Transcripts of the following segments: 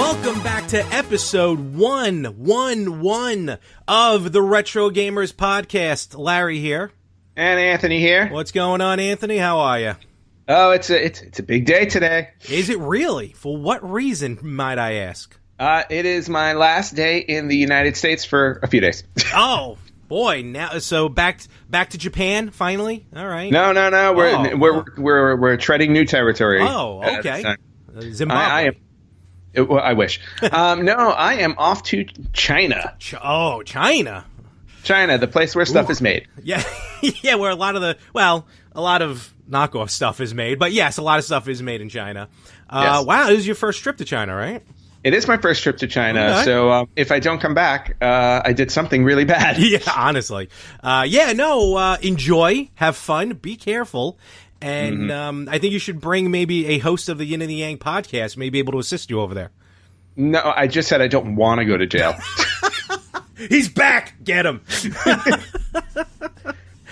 Welcome back to episode 111 of the Retro Gamers Podcast. Larry here. And Anthony here. What's going on, Anthony? How are you? Oh, it's a big day today. Is it really? For what reason, might I ask? It is my last day in the United States for a few days. Oh, boy. Now, so back to Japan, finally? All right. No. We're treading new territory. Oh, okay. Zimbabwe. I wish. No, I am off to China. China. China, the place where stuff is made. Yeah, yeah, where a lot of knockoff stuff is made. But yes, a lot of stuff is made in China. Yes. Wow, this is your first trip to China, right? It is my first trip to China, okay. So if I don't come back, I did something really bad. Yeah, honestly. Enjoy, have fun, be careful. And I think you should bring maybe a host of the Yin and the Yang podcast, maybe able to assist you over there. No, I just said I don't want to go to jail. He's back! Get him!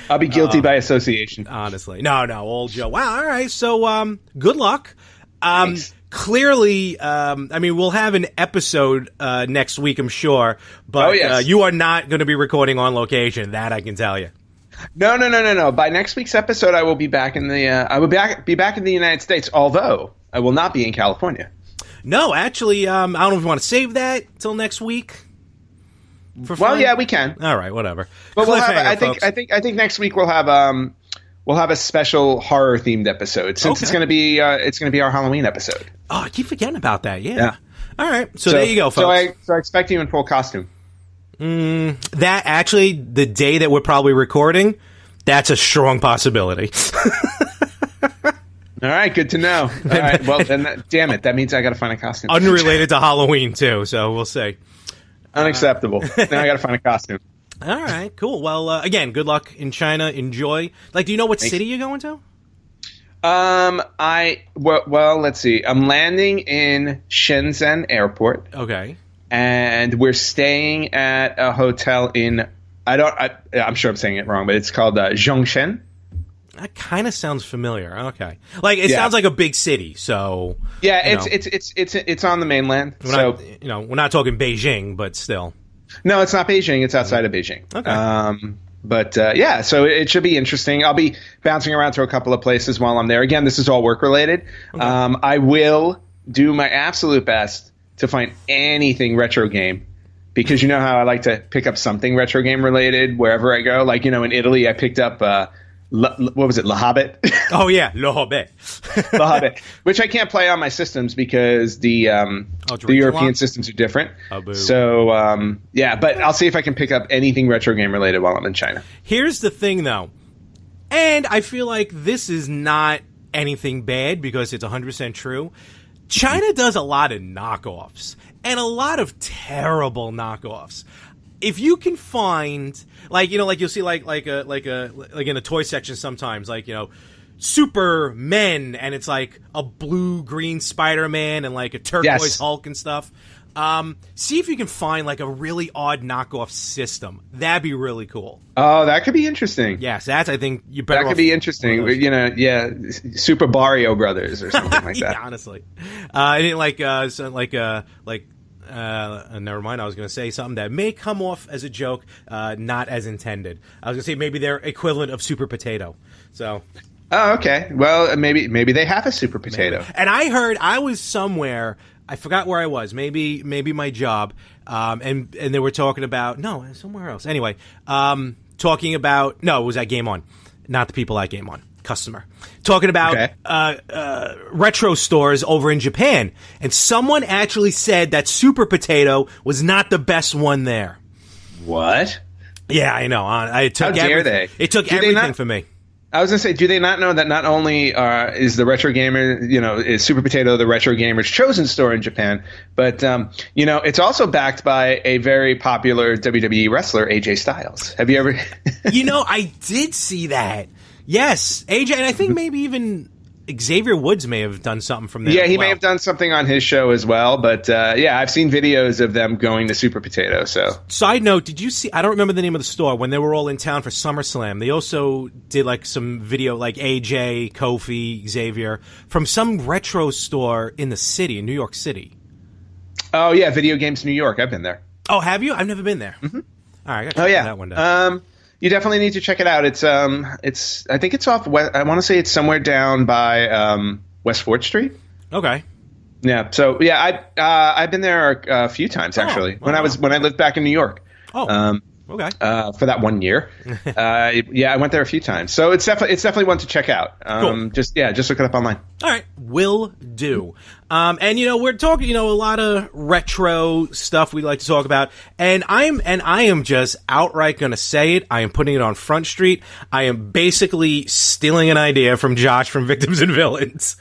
I'll be guilty by association. Honestly. No, old Joe. Wow, all right. So, good luck. Thanks. Clearly, we'll have an episode next week, I'm sure. But yes. You are not going to be recording on location. That I can tell you. No. By next week's episode, I will be back in the. I will be back in the United States. Although I will not be in California. No, actually, I don't know if you want to save that till next week. Well, yeah, we can. All right, whatever. But we'll have. I think next week we'll have a special horror themed episode since it's going to be our Halloween episode. Oh, I keep forgetting about that. Yeah. All right. So there you go, folks. So I expect you in full costume. That actually, the day that we're probably recording, that's a strong possibility. All right, good to know. All right, well, then, damn it, that means I got to find a costume. Unrelated to Halloween, too, so we'll see. Unacceptable. Now I got to find a costume. All right, cool. Well, again, good luck in China. Enjoy. Do you know what city you're going to? Well, let's see. I'm landing in Shenzhen Airport. Okay. And we're staying at a hotel in I'm sure I'm saying it wrong, but it's called Zhongshan. That kind of sounds familiar. Okay, it sounds like a big city. So yeah, it's on the mainland. We're not talking Beijing, but still. No, it's not Beijing. It's outside of Beijing. Okay. So it should be interesting. I'll be bouncing around to a couple of places while I'm there. Again, this is all work related. Okay. I will do my absolute best to find anything retro game, because you know how I like to pick up something retro game related wherever I go. In Italy, I picked up what was it, Le Hobbit? Oh yeah, Le Hobbit. Le Hobbit, which I can't play on my systems because the European systems are different. Oh, boo. So but I'll see if I can pick up anything retro game related while I'm in China. Here's the thing, though, and I feel like this is not anything bad because it's 100% true. China does a lot of knockoffs, and a lot of terrible knockoffs. If you can find, you'll see like in the toy section sometimes, Super Men, and it's like a blue-green Spider-Man and like a turquoise Hulk and stuff. See if you can find like a really odd knockoff system. That'd be really cool. Oh, that could be interesting. Yes, I think you better. That could be interesting. Super Barrio Brothers or something like that. Yeah, honestly, I didn't never mind. I was going to say something that may come off as a joke, not as intended. I was going to say maybe they're equivalent of Super Potato. So. Oh, okay. Well, maybe they have a Super Potato. Maybe. And I heard I was somewhere. I forgot where I was. Maybe my job. And they were talking about somewhere else. Anyway, talking about it was at Game On, not the people at Game On. Customer talking about retro stores over in Japan, and someone actually said that Super Potato was not the best one there. What? Yeah, I know. How dare they? It took everything for me. I was going to say, do they not know that not only is the Retro Gamer, is Super Potato the Retro Gamer's chosen store in Japan, but, it's also backed by a very popular WWE wrestler, AJ Styles. Have you ever? I did see that. Yes, AJ, and I think maybe even Xavier Woods may have done something from there. Yeah, he may have done something on his show as well. But I've seen videos of them going to Super Potato. So, side note, did you see? I don't remember the name of the store when they were all in town for SummerSlam. They also did like some video, like AJ, Kofi, Xavier from some retro store in the city, in New York City. Oh yeah, Video Games New York. I've been there. Oh, have you? I've never been there. Mm-hmm. All right, I gotta check that one down. You definitely need to check it out. It's I think it's off. I want to say it's somewhere down by West 4th Street. Okay. Yeah. So yeah, I've been there a few times actually. When I lived back in New York. Oh. Okay. For that 1 year. Yeah, I went there a few times. So it's definitely one to check out. Cool. Just look it up online. All right, will do. And we're talking, a lot of retro stuff we'd like to talk about, and I am just outright going to say it. I am putting it on Front Street. I am basically stealing an idea from Josh from Victims and Villains.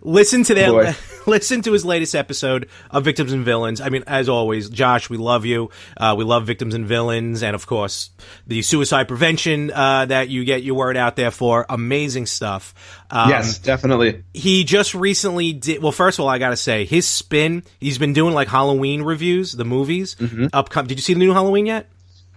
Listen to his latest episode of Victims and Villains. I mean, as always, Josh, we love you. We love Victims and Villains, and of course, the suicide prevention that you get your word out there for. Amazing stuff. Yes, definitely. He just recently did. Well, first of all, I gotta say his spin. He's been doing like Halloween reviews, the movies. Mm-hmm. Did you see the new Halloween yet?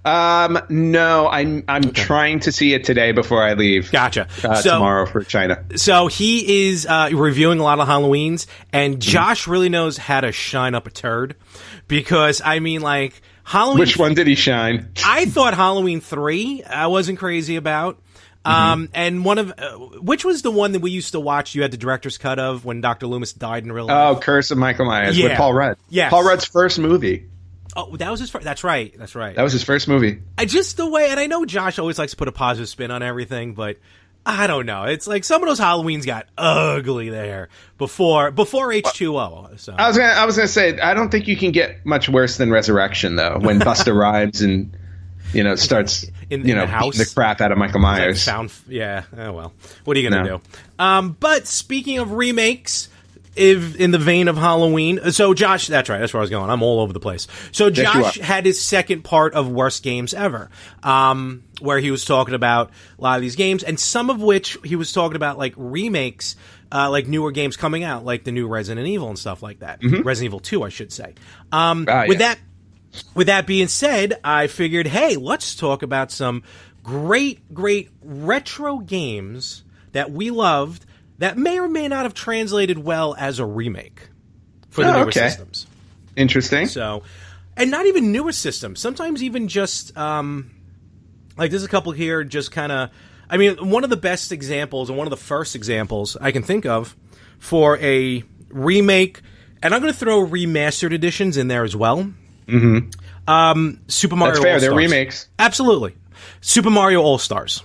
No, I'm trying to see it today before I leave. Gotcha. Tomorrow for China. So he is reviewing a lot of Halloweens, and Josh really knows how to shine up a turd, because I mean, like Halloween. Which one did he shine? I thought Halloween 3. I wasn't crazy about. And which was the one that we used to watch? You had the director's cut of when Dr. Loomis died in real life. Oh, Curse of Michael Myers with Paul Rudd. Yes. Paul Rudd's first movie. Oh, that was his first. That's right. That was his first movie. Just the way, and I know Josh always likes to put a positive spin on everything, but I don't know. It's like some of those Halloweens got ugly there before H2O. So I was gonna say, I don't think you can get much worse than Resurrection though, when Busta Rhymes and starts in the house, beating the crap out of Michael Myers. Oh well, what are you gonna do? But speaking of remakes, if in the vein of Halloween, so Josh, that's right, that's where I was going. I'm all over the place. So Josh had his second part of Worst Games Ever, where he was talking about a lot of these games, and some of which he was talking about like remakes, like newer games coming out, like the new Resident Evil and stuff like that. Mm-hmm. Resident Evil 2, I should say. With that being said, I figured, hey, let's talk about some great retro games that we loved that may or may not have translated well as a remake for the newer systems. Interesting. So, and not even newer systems. Sometimes even just, like there's a couple here just kind of, I mean, one of the best examples and one of the first examples I can think of for a remake, and I'm going to throw remastered editions in there as well. Mm-hmm. Super Mario That's fair. All-Stars. They're remakes. Absolutely. Super Mario All-Stars.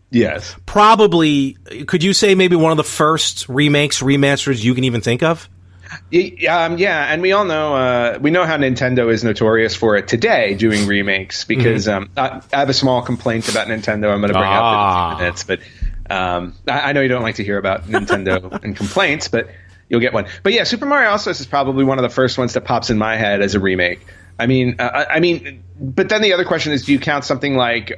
Yes. Probably, could you say maybe one of the first remasters you can even think of? Yeah, and we all know we know how Nintendo is notorious for it today, doing remakes, because I have a small complaint about Nintendo I'm going to bring up in a few minutes, but I know you don't like to hear about Nintendo and complaints, but you'll get one. But yeah, Super Mario All-Stars is probably one of the first ones that pops in my head as a remake. I mean, but then the other question is, do you count something like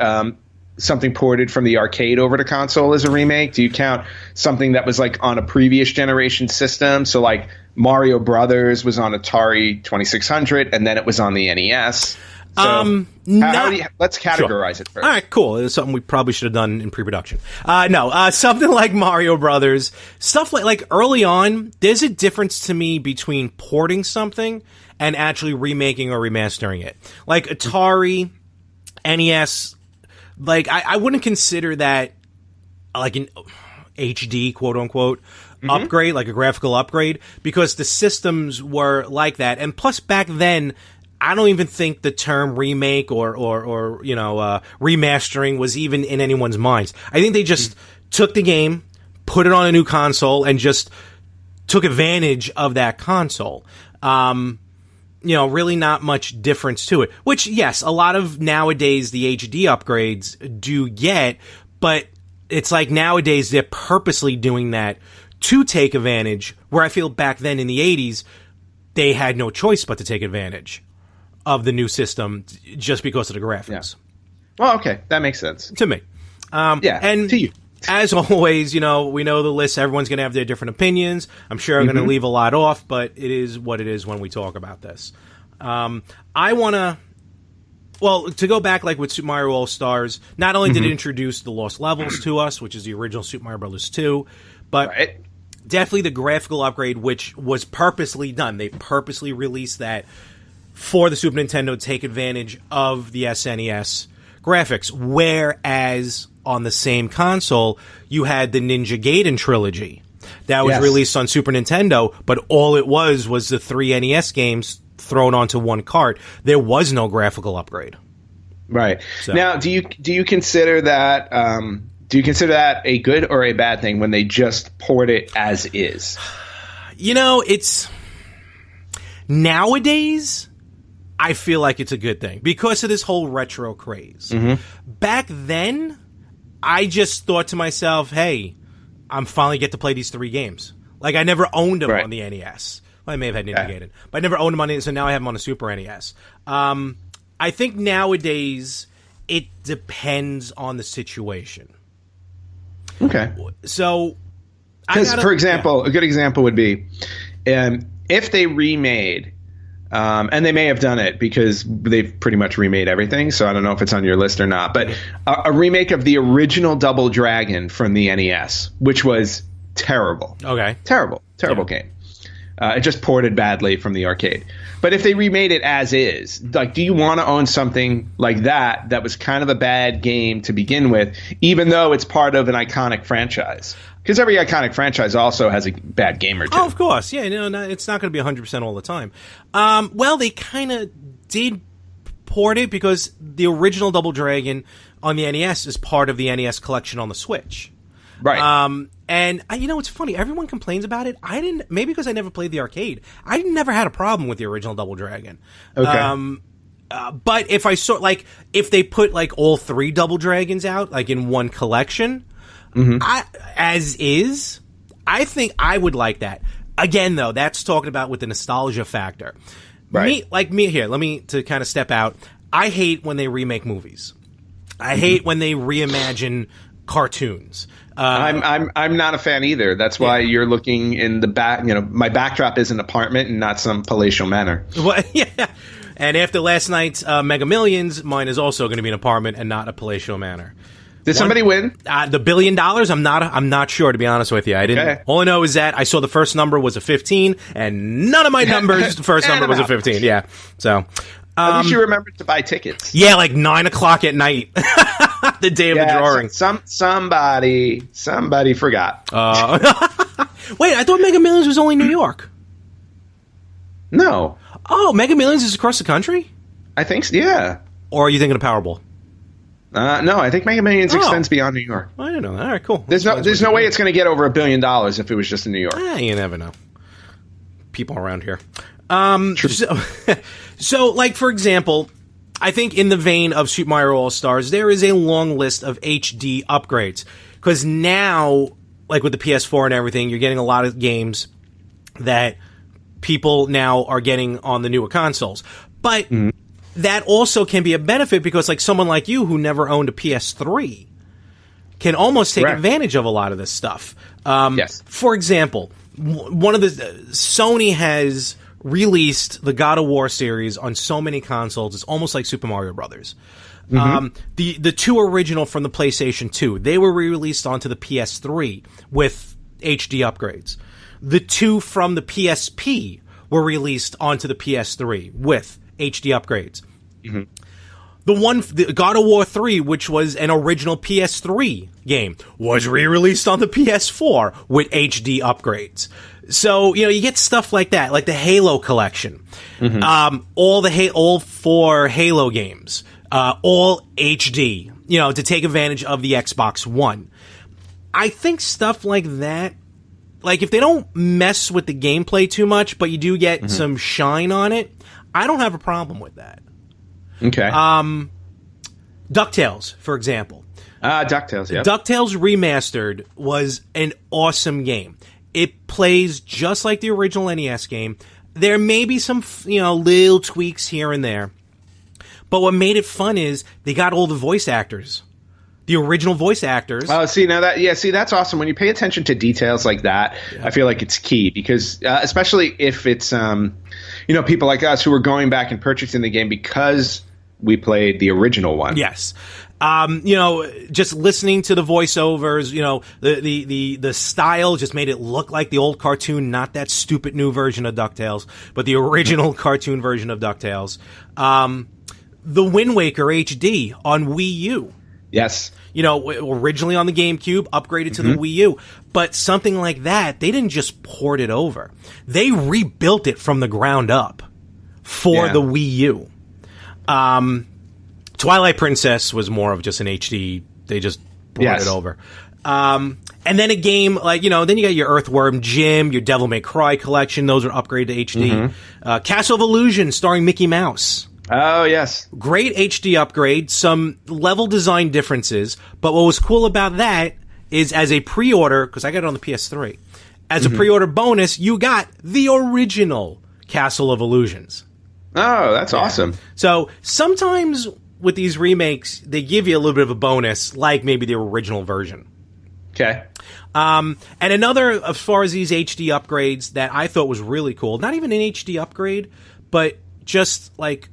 something ported from the arcade over to console as a remake? Do you count something that was like on a previous generation system? So like Mario Brothers was on Atari 2600 and then it was on the NES. So let's categorize it first. All right, cool. It's something we probably should have done in pre-production. Something like Mario Brothers, stuff like early on, there's a difference to me between porting something and actually remaking or remastering it. Like Atari, NES, like I wouldn't consider that like an HD, quote unquote, upgrade, like a graphical upgrade, because the systems were like that. And plus back then, I don't even think the term remake or remastering was even in anyone's minds. I think they just took the game, put it on a new console, and just took advantage of that console. Really not much difference to it. Which, yes, a lot of nowadays the HD upgrades do get, but it's like nowadays they're purposely doing that to take advantage, where I feel back then in the 80s, they had no choice but to take advantage of the new system just because of the graphics. Yeah. Well, okay. That makes sense. To me. And to you. As always, we know the list. Everyone's going to have their different opinions. I'm sure I'm going to leave a lot off, but it is what it is when we talk about this. I want to go back like with Super Mario All-Stars, not only did it introduce the Lost Levels to us, which is the original Super Mario Bros. 2, but definitely the graphical upgrade, which was purposely done. They purposely released that for the Super Nintendo to take advantage of the SNES graphics, whereas on the same console, you had the Ninja Gaiden trilogy that was released on Super Nintendo, but all it was the 3 NES games thrown onto one cart. There was no graphical upgrade. Right. So. Now, do you consider that a good or a bad thing when they just port it as is? It's nowadays I feel like it's a good thing because of this whole retro craze. Mm-hmm. Back then, I just thought to myself, hey, I'm finally get to play these 3 games. Like, I never owned them on the NES. Well, I may have had Ninja Gaiden, but I never owned them on it, so now I have them on a Super NES. I think nowadays it depends on the situation. Okay. So, because, for example, a good example would be if they remade, and they may have done it because they've pretty much remade everything, so I don't know if it's on your list or not, but a remake of the original Double Dragon from the NES, which was terrible. Okay. Terrible game. It just ported badly from the arcade. But if they remade it as is, like, do you want to own something like that was kind of a bad game to begin with, even though it's part of an iconic franchise? Because every iconic franchise also has a bad game or two. Oh, of course. Yeah, it's not going to be 100% all the time. Well, they kind of did port it because the original Double Dragon on the NES is part of the NES collection on the Switch. Right. And it's funny. Everyone complains about it. I didn't. Maybe because I never played the arcade. I never had a problem with the original Double Dragon. Okay. But if I saw if they put all 3 Double Dragons out in one collection, as is, I think I would like that. Again, though, that's talking about with the nostalgia factor. Right. Me here. Let me to kind of step out. I hate when they remake movies. I hate when they reimagine cartoons. I'm not a fan either. That's why you're looking in the back. My backdrop is an apartment and not some palatial manor. Well, yeah. And after last night's Mega Millions, mine is also going to be an apartment and not a palatial manor. Did somebody win? The $1 billion? I'm not sure, to be honest with you. I didn't. Okay. All I know is that I saw the first number was a 15, and none of my numbers, the first number was a 15. Yeah. So. At least you remembered to buy tickets. Yeah, 9:00 at night, the day of the drawing. Somebody forgot. Wait, I thought Mega Millions was only New York. No. Oh, Mega Millions is across the country? I think so, yeah. Or are you thinking of Powerball? No, I think Mega Millions extends beyond New York. I don't know. All right, cool. There's no way it's going to get over $1 billion if it was just in New York. You never know. People around here. So, for example, I think in the vein of Super Mario All-Stars, there is a long list of HD upgrades. Because now, with the PS4 and everything, you're getting a lot of games that people now are getting on the newer consoles. But that also can be a benefit because, someone like you who never owned a PS3 can almost take advantage of a lot of this stuff. Yes. For example, Sony has released the God of War series on so many consoles. It's almost like Super Mario Brothers. The 2 original from the PlayStation 2, they were re-released onto the PS3 with HD upgrades. The 2 from the PSP were released onto the PS3 with HD upgrades. The God of War 3, which was an original PS3 game, was re-released on the PS4 with HD upgrades. So, you get stuff like that, like the Halo collection. All 4 Halo games, all HD, to take advantage of the Xbox One. I think stuff like that, if they don't mess with the gameplay too much, but you do get some shine on it, I don't have a problem with that. Okay. DuckTales, for example. DuckTales, yeah. DuckTales Remastered was an awesome game. It plays just like the original NES game. There may be some, little tweaks here and there. But what made it fun is they got all the voice actors. The original voice actors. Oh, see, now that's awesome. When you pay attention to details like that, I feel like it's key because, especially if it's, people like us who are going back and purchasing the game because we played the original one. Yes. Just listening to the voiceovers, the style just made it look like the old cartoon, not that stupid new version of DuckTales, but the original cartoon version of DuckTales. The Wind Waker HD on Wii U. Yes. Originally on the GameCube, upgraded to the Wii U. But something like that, they didn't just port it over. They rebuilt it from the ground up for the Wii U. Twilight Princess was more of just an HD. They just brought it over. And then a game like, then you got your Earthworm Jim, your Devil May Cry collection. Those are upgraded to HD. Castle of Illusion starring Mickey Mouse. Oh, yes. Great HD upgrade, some level design differences, but what was cool about that is as a pre-order, because I got it on the PS3, as a pre-order bonus, you got the original Castle of Illusions. Oh, that's awesome. So sometimes with these remakes, they give you a little bit of a bonus, like maybe the original version. Okay. And another, as far as these HD upgrades that I thought was really cool, not even an HD upgrade, but just like,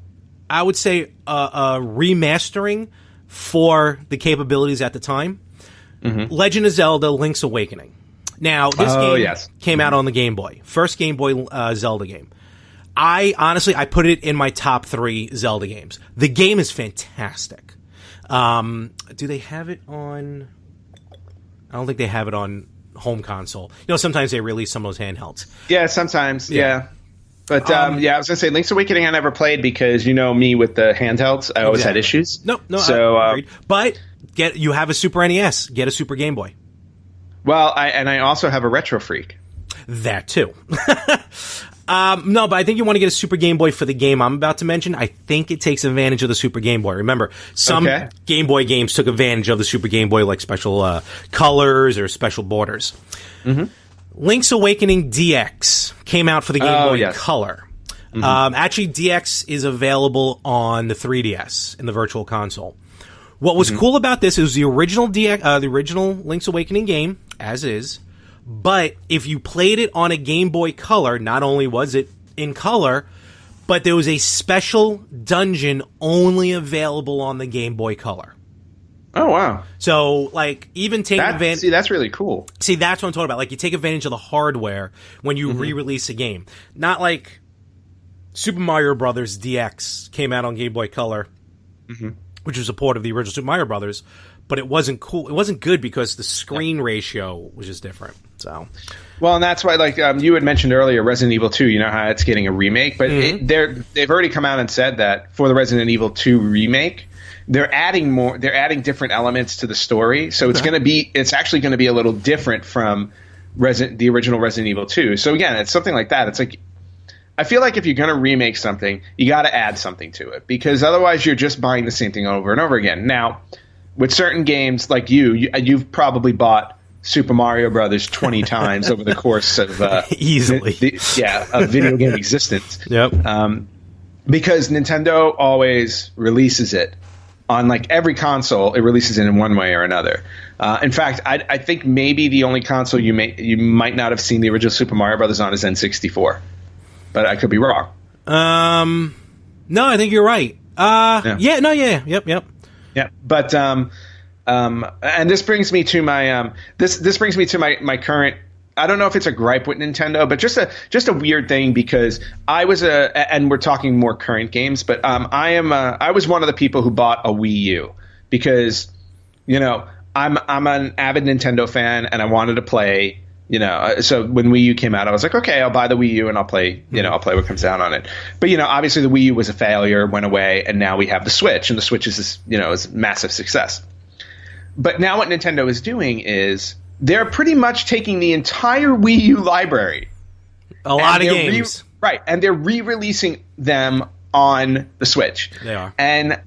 I would say a remastering for the capabilities at the time. Legend of Zelda: Link's Awakening. Now, this game came out on the Game Boy. First Game Boy Zelda game. I put it in my top 3 Zelda games. The game is fantastic. Do they have it on... I don't think they have it on home console. Sometimes they release some of those handhelds. Yeah, sometimes, yeah. But, I was going to say, Link's Awakening I never played because, me with the handhelds, I always had issues. No, I agreed. But you have a Super NES. Get a Super Game Boy. Well, I also have a Retro Freak. That, too. No, but I think you want to get a Super Game Boy for the game I'm about to mention. I think it takes advantage of the Super Game Boy. Remember, some Game Boy games took advantage of the Super Game Boy, like special colors or special borders. Link's Awakening DX came out for the Game Boy Color. Actually, DX is available on the 3DS in the Virtual Console. What was cool about this is the original the original Link's Awakening game, as is, but if you played it on a Game Boy Color, not only was it in color, but there was a special dungeon only available on the Game Boy Color. Oh, wow. So, even taking advantage... See, that's really cool. See, that's what I'm talking about. You take advantage of the hardware when you re-release a game. Not like Super Mario Brothers DX came out on Game Boy Color, which was a port of the original Super Mario Brothers, but it wasn't cool. It wasn't good because the screen ratio was just different. So, well, and that's why, you had mentioned earlier, Resident Evil 2, how it's getting a remake, but they've already come out and said that for the Resident Evil 2 remake, they're adding different elements to the story. So it's actually going to be a little different from the original Resident Evil 2. So again, it's something like that. It's like, I feel like if you're going to remake something, you got to add something to it, because otherwise you're just buying the same thing over and over again. Now, with certain games like you've probably bought Super Mario Brothers 20 times over the course of easily, of video game existence. Yep. Because Nintendo always releases it on every console. It releases it in one way or another. In fact, I think maybe the only console you might not have seen the original Super Mario Brothers on is N64, but I could be wrong. No, I think you're right. Yep. Yeah, but and this brings me to my this brings me to my current. I don't know if it's a gripe with Nintendo, but just a weird thing, because I was and we're talking more current games, but I was one of the people who bought a Wii U because I'm an avid Nintendo fan and I wanted to play. So when Wii U came out, I was like, okay, I'll buy the Wii U and I'll play, I'll play what comes out on it. But, obviously the Wii U was a failure, went away, and now we have the Switch, and the Switch is this, is a massive success. But now what Nintendo is doing is they're pretty much taking the entire Wii U library. A lot of games. Right, and they're re-releasing them on the Switch. They are. And,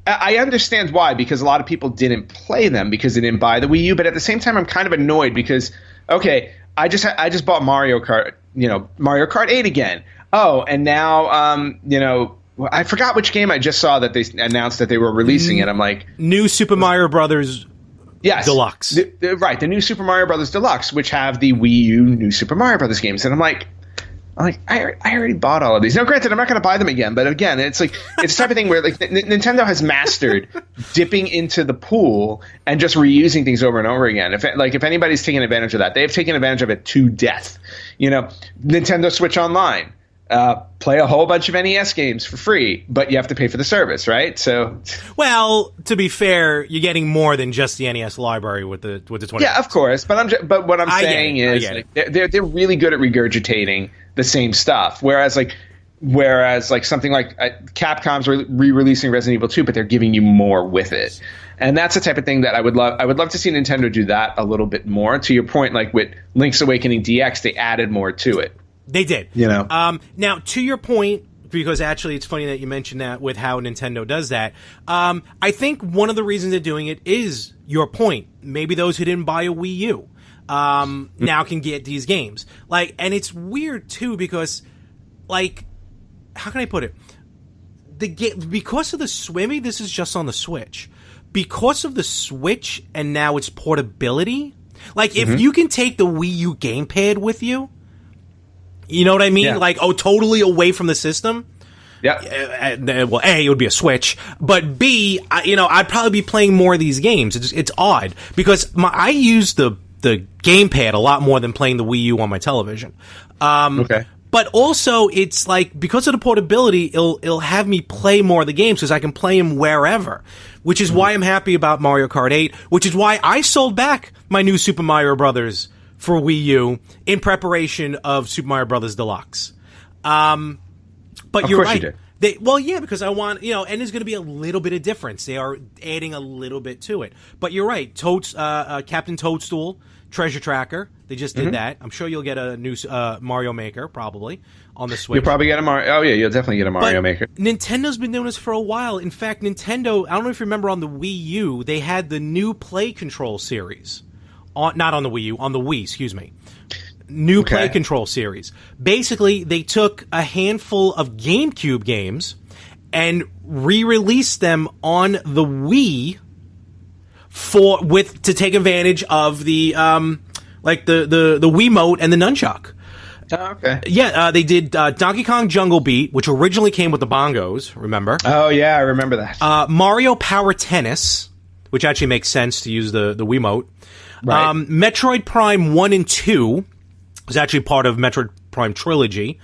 I understand why, because a lot of people didn't play them because they didn't buy the Wii U. But at the same time, I'm kind of annoyed because, okay, I just bought Mario Kart, Mario Kart 8 again. Oh, and now, I forgot which game I just saw that they announced that they were releasing it. I'm like, new Super Mario Brothers Deluxe. The new Super Mario Brothers Deluxe, which have the Wii U new Super Mario Brothers games. And I'm like, I'm like, I already bought all of these. Now, granted, I'm not going to buy them again, but again, it's like it's the type of thing where like Nintendo has mastered dipping into the pool and just reusing things over and over again. If anybody's taking advantage of that, they've taken advantage of it to death. You know, Nintendo Switch Online. Play a whole bunch of NES games for free, but you have to pay for the service, right? So, well, to be fair, you're getting more than just the NES library with the 20. Yeah, of course. But what I'm saying is, like, they're really good at regurgitating the same stuff. Whereas something like Capcom's re-releasing Resident Evil 2, but they're giving you more with it. And that's the type of thing that I would love. I would love to see Nintendo do that a little bit more. To your point, like with Link's Awakening DX, they added more to it. They did. You know. Now, to your point, because actually it's funny that you mentioned that with how Nintendo does that. I think one of the reasons they're doing it is your point. Maybe those who didn't buy a Wii U now can get these games. Like, and it's weird too because, like, how can I put it? Because of the Swimmy, this is just on the Switch. Because of the Switch and now its portability, like if you can take the Wii U gamepad with you. You know what I mean? Yeah. Like, totally away from the system. Yeah. Well, A, it would be a Switch, but B, I'd probably be playing more of these games. It's odd because I use the gamepad a lot more than playing the Wii U on my television. Okay. But also, it's like because of the portability, it'll have me play more of the games because I can play them wherever. Which is why I'm happy about Mario Kart 8. Which is why I sold back my new Super Mario Brothers for Wii U in preparation of Super Mario Brothers Deluxe. But you're right. You did. Because I want, and there's going to be a little bit of difference. They are adding a little bit to it. But you're right. Captain Toadstool, Treasure Tracker. They just did that. I'm sure you'll get a new Mario Maker probably on the Switch. You'll probably get a Mario. Oh yeah, you'll definitely get a Mario Maker. Nintendo been doing this for a while. In fact, Nintendo. I don't know if you remember on the Wii U, they had the new Play Control series. Not on the Wii U, on the Wii, excuse me. New Play Control series. Basically, they took a handful of GameCube games and re-released them on the Wii to take advantage of the the Wiimote and the nunchuck. Oh, okay. Yeah, they did Donkey Kong Jungle Beat, which originally came with the bongos, remember? Oh, yeah, I remember that. Mario Power Tennis, which actually makes sense to use the Wiimote. Right. Metroid Prime 1 and 2 was actually part of Metroid Prime Trilogy.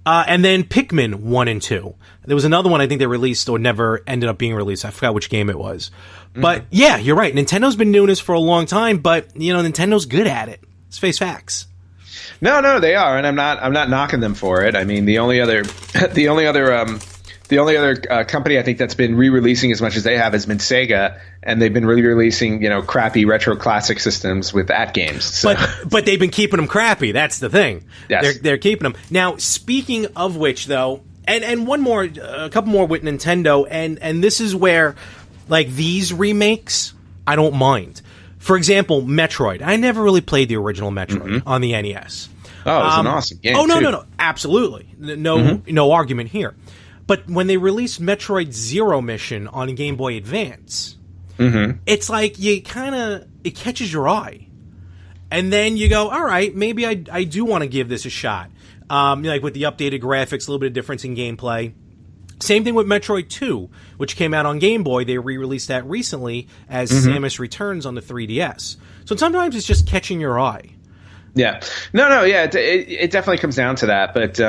And then Pikmin 1 and 2. There was another one I think they released or never ended up being released. I forgot which game it was. But yeah, you're right. Nintendo's been doing this for a long time, but Nintendo's good at it. Let's face facts. No, they are, and I'm not knocking them for it. I mean, the only other company I think that's been re-releasing as much as they have has been Sega, and they've been re-releasing crappy retro classic systems with that games. So. But they've been keeping them crappy. That's the thing. Yes. They're keeping them. Now, speaking of which, though, and a couple more with Nintendo, and this is where like these remakes I don't mind. For example, Metroid. I never really played the original Metroid on the NES. Oh, it was an awesome game. Oh no, absolutely, no argument here. But when they released Metroid Zero Mission on Game Boy Advance, it's like it catches your eye. And then you go, all right, maybe I do want to give this a shot. Like with the updated graphics, a little bit of difference in gameplay. Same thing with Metroid 2, which came out on Game Boy. They re-released that recently as Samus Returns on the 3DS. So sometimes it's just catching your eye. Yeah. Yeah, it definitely comes down to that. But,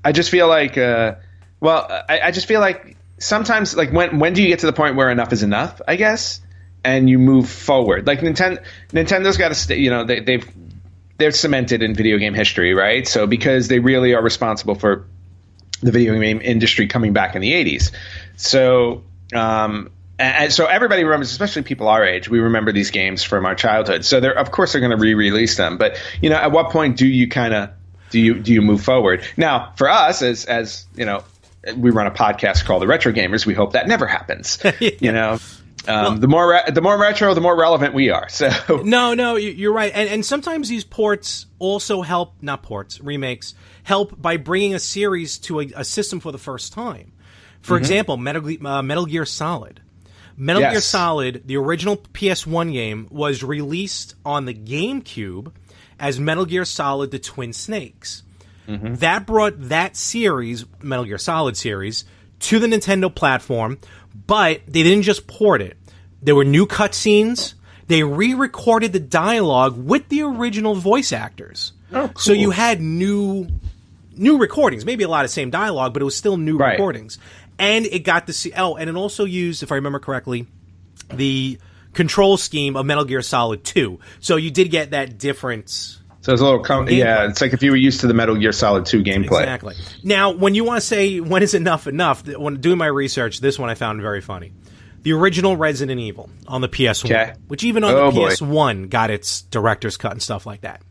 I just feel like, I just feel like sometimes, like, when do you get to the point where enough is enough, I guess, and you move forward? Like, Nintendo's got to stay, they're cemented in video game history, right? So because they really are responsible for the video game industry coming back in the 80s. So, and so everybody remembers, especially people our age, we remember these games from our childhood. So of course they're going to re-release them. But, at what point do you do you move forward? Now, for us, as we run a podcast called The Retro Gamers, we hope that never happens. The more retro, the more relevant we are. So no, you're right. And sometimes these ports also help, remakes help by bringing a series to a system for the first time. For example, Metal Gear Solid. Metal Gear Solid, the original PS1 game, was released on the GameCube, as Metal Gear Solid: The Twin Snakes. That brought that series, Metal Gear Solid series, to the Nintendo platform, but they didn't just port it. There were new cutscenes. They re-recorded the dialogue with the original voice actors. Oh, cool. So you had new recordings, maybe a lot of same dialogue, but it was still new recordings. And it got to see, and it also used, if I remember correctly, the control scheme of Metal Gear Solid 2. So you did get that difference. So it's a little, it's like if you were used to the Metal Gear Solid 2 gameplay. Exactly. Now, when you want to say, when is enough, when doing my research, this one I found very funny. The original Resident Evil on the PS1, which even on the PS1 got its director's cut and stuff like that.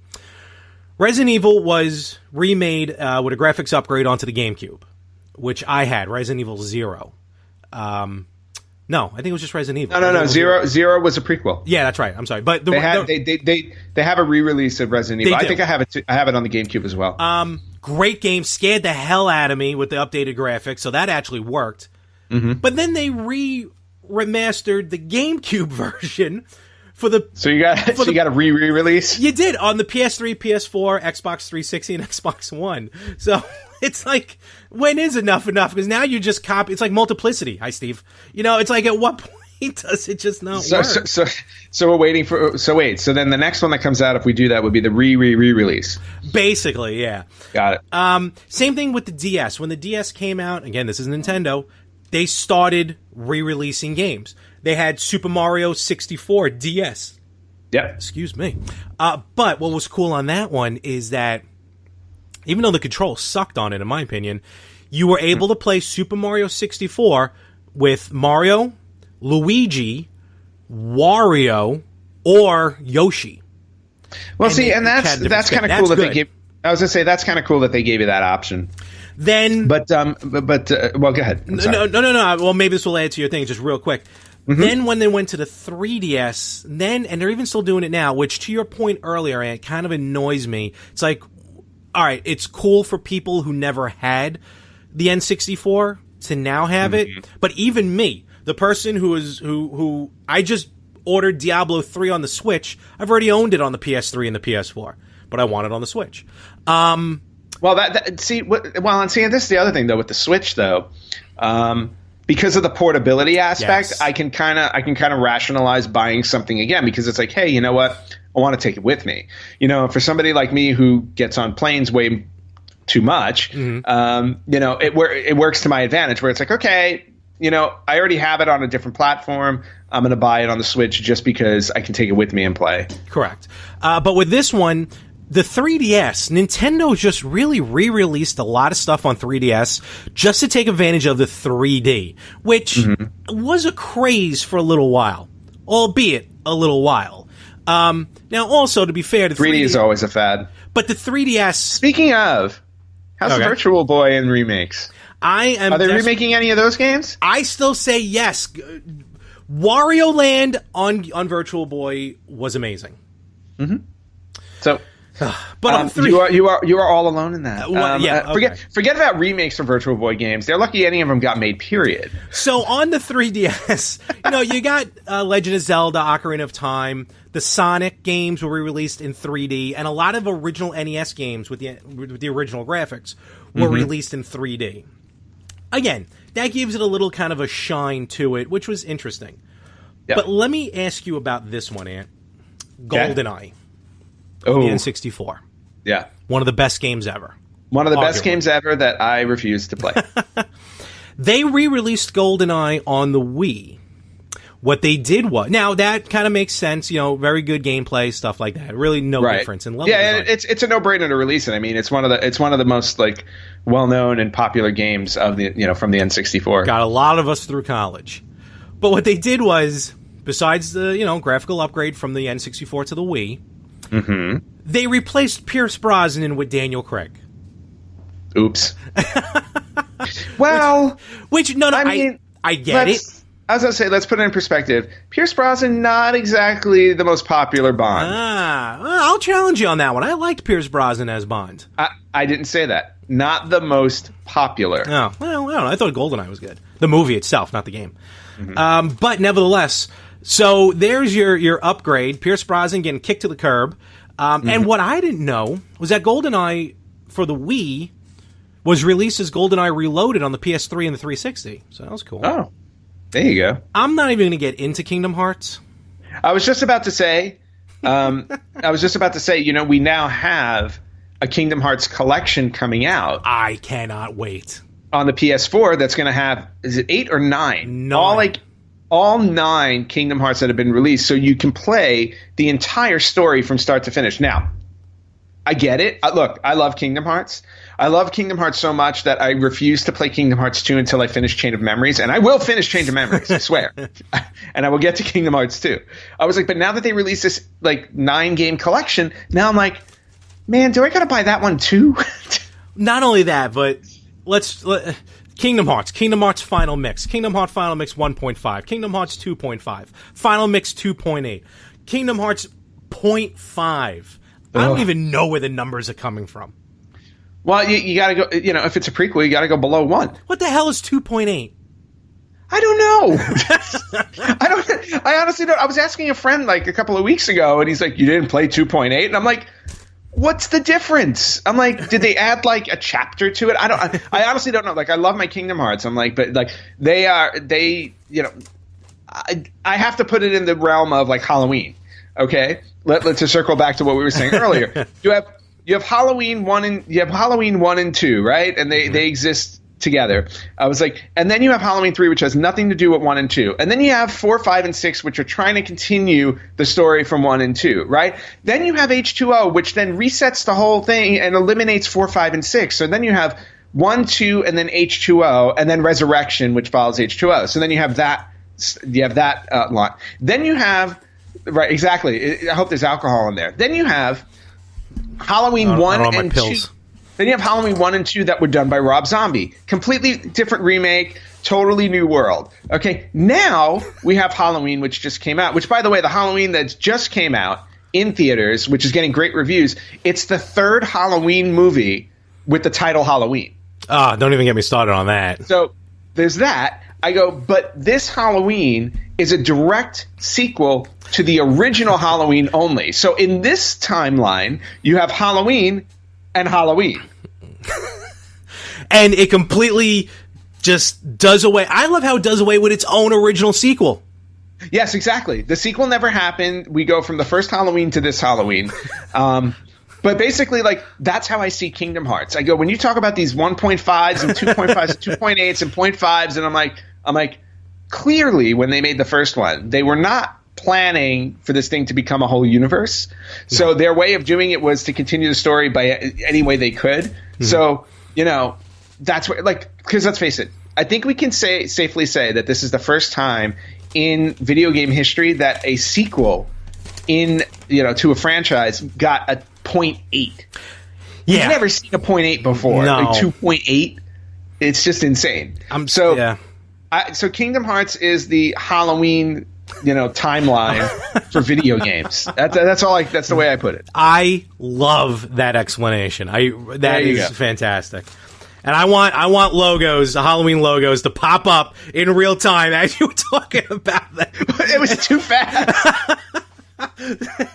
Resident Evil was remade with a graphics upgrade onto the GameCube, which I had, Resident Evil 0. No, I think it was just Resident Evil. No. Zero was a prequel. Yeah, that's right. I'm sorry, but they have a re-release of Resident Evil. I think I have it. I have it on the GameCube as well. Great game, scared the hell out of me with the updated graphics, so that actually worked. But then they remastered the GameCube version for the. So you got a re-release. You did on the PS3, PS4, Xbox 360, and Xbox One. So. It's like, when is enough? Because now you just copy. It's like multiplicity. Hi, Steve. It's like, at what point does it just not work? So we're waiting for. So wait. So then the next one that comes out, if we do that, would be the re-release. Basically, yeah. Got it. Same thing with the DS. When the DS came out, again, this is Nintendo. They started re-releasing games. They had Super Mario 64 DS. Yep. Excuse me. But what was cool on that one is that, even though the control sucked on it, in my opinion, you were able to play Super Mario 64 with Mario, Luigi, Wario, or Yoshi. Well, and that's kind of cool that they gave. I was gonna say that's kind of cool that they gave you that option. Then, well, go ahead. No. Well, maybe this will add to your thing, just real quick. Then when they went to the 3DS, and they're even still doing it now, which to your point earlier, it kind of annoys me. It's like, all right, it's cool for people who never had the N64 to now have it, but even me, the person who I just ordered Diablo 3 on the Switch, I've already owned it on the PS3 and the PS4, but I want it on the Switch. And this is the other thing though with the Switch though, because of the portability aspect, I can kind of rationalize buying something again because it's like, hey, you know what? I want to take it with me. For somebody like me who gets on planes way too much, it works to my advantage where it's like, okay, I already have it on a different platform. I'm going to buy it on the Switch just because I can take it with me and play. Correct. But with this one, the 3DS, Nintendo just really re-released a lot of stuff on 3DS just to take advantage of the 3D, which was a craze for a little while, albeit a little while. Now, also, to be fair, the 3D is always a fad. But the 3DS... Speaking of, how's Virtual Boy and remakes? Are they remaking any of those games? I still say yes. Wario Land on Virtual Boy was amazing. So... But you are all alone in that. Forget about remakes for Virtual Boy games. They're lucky any of them got made. Period. So on the 3DS, you got Legend of Zelda: Ocarina of Time. The Sonic games were re-released in 3D, and a lot of original NES games with the original graphics were released in 3D. Again, that gives it a little kind of a shine to it, which was interesting. Yep. But let me ask you about this one, Ant. GoldenEye. The N64. Yeah. One of the best games ever. One of the best games ever that I refuse to play. They re-released GoldenEye on the Wii. What they did was... Now, that kind of makes sense. Very good gamelay, stuff like that. Really no difference in level design. It's a no-brainer to release it. I mean, it's one of the most well-known and popular games of the from the N64. Got a lot of us through college. But what they did was, besides the graphical upgrade from the N64 to the Wii... they replaced Pierce Brosnan with Daniel Craig. Oops. Well, I get it. I was going to say, let's put it in perspective. Pierce Brosnan, not exactly the most popular Bond. I'll challenge you on that one. I liked Pierce Brosnan as Bond. I didn't say that. Not the most popular. Oh, well, I don't know. I thought GoldenEye was good. The movie itself, not the game. But nevertheless... So there's your upgrade. Pierce Brosnan getting kicked to the curb. And what I didn't know was that GoldenEye for the Wii was released as GoldenEye Reloaded on the PS3 and the 360. So that was cool. Oh, there you go. I'm not even going to get into Kingdom Hearts. I was just about to say, we now have a Kingdom Hearts collection coming out. I cannot wait. On the PS4 that's going to have, is it 8 or 9? 9. All 9 Kingdom Hearts that have been released, so you can play the entire story from start to finish. Now, I get it. Look, I love Kingdom Hearts. I love Kingdom Hearts so much that I refuse to play Kingdom Hearts 2 until I finish Chain of Memories, and I will finish Chain of Memories, I swear. And I will get to Kingdom Hearts 2. I was like, but now that they released this 9-game collection, now I'm like, man, do I got to buy that one too? Not only that, but Kingdom Hearts Final Mix, Kingdom Hearts Final Mix 1.5, Kingdom Hearts 2.5, Final Mix 2.8, Kingdom Hearts 0.5. I don't even know where the numbers are coming from. Well, you got to go, if it's a prequel, you got to go below 1. What the hell is 2.8? I don't know. I honestly don't. I was asking a friend a couple of weeks ago, and he's like, you didn't play 2.8? And I'm like, what's the difference? I'm like, did they add a chapter to it? I honestly don't know. I love my Kingdom Hearts. I'm like, but I have to put it in the realm of Halloween. Okay, let's just circle back to what we were saying earlier. You have Halloween 1 and 2, right? And they exist together. I was like, and then you have Halloween 3, which has nothing to do with 1 and 2. And then you have 4, 5, and 6, which are trying to continue the story from 1 and 2, right? Then you have H2O, which then resets the whole thing and eliminates 4, 5, and 6. So then you have 1, 2, and then H2O, and then Resurrection, which follows H2O. So then you have that line. Then you have, right, exactly. I hope there's alcohol in there. Then you have Halloween 1 and 2. Then you have Halloween 1 and 2 that were done by Rob Zombie. Completely different remake, totally new world. Okay, now we have Halloween, which just came out. Which, by the way, the Halloween that just came out in theaters, which is getting great reviews, it's the 3rd Halloween movie with the title Halloween. Don't even get me started on that. So there's that. I go, but this Halloween is a direct sequel to the original Halloween only. So in this timeline, you have Halloween and Halloween. And it completely just does away. I love how it does away with its own original sequel. Yes, exactly. The sequel never happened. We go from the first Halloween to this Halloween. But basically, that's how I see Kingdom Hearts. I go, when you talk about these 1.5s and 2.5s, 2.8s and 0.5s, and I'm like, clearly when they made the first one, they were not planning for this thing to become a whole universe. So their way of doing it was to continue the story by any way they could. Mm-hmm. So, that's where, because let's face it, I think we can safely say that this is the first time in video game history that a sequel to a franchise got a 0.8. Yeah. You've never seen a 0.8 before. No. 2.8. It's just insane. So Kingdom Hearts is the Halloween timeline for video games. That's the way I put it. I love that explanation. That is fantastic. And I want logos, the Halloween logos, to pop up in real time as you were talking about that. It was too fast.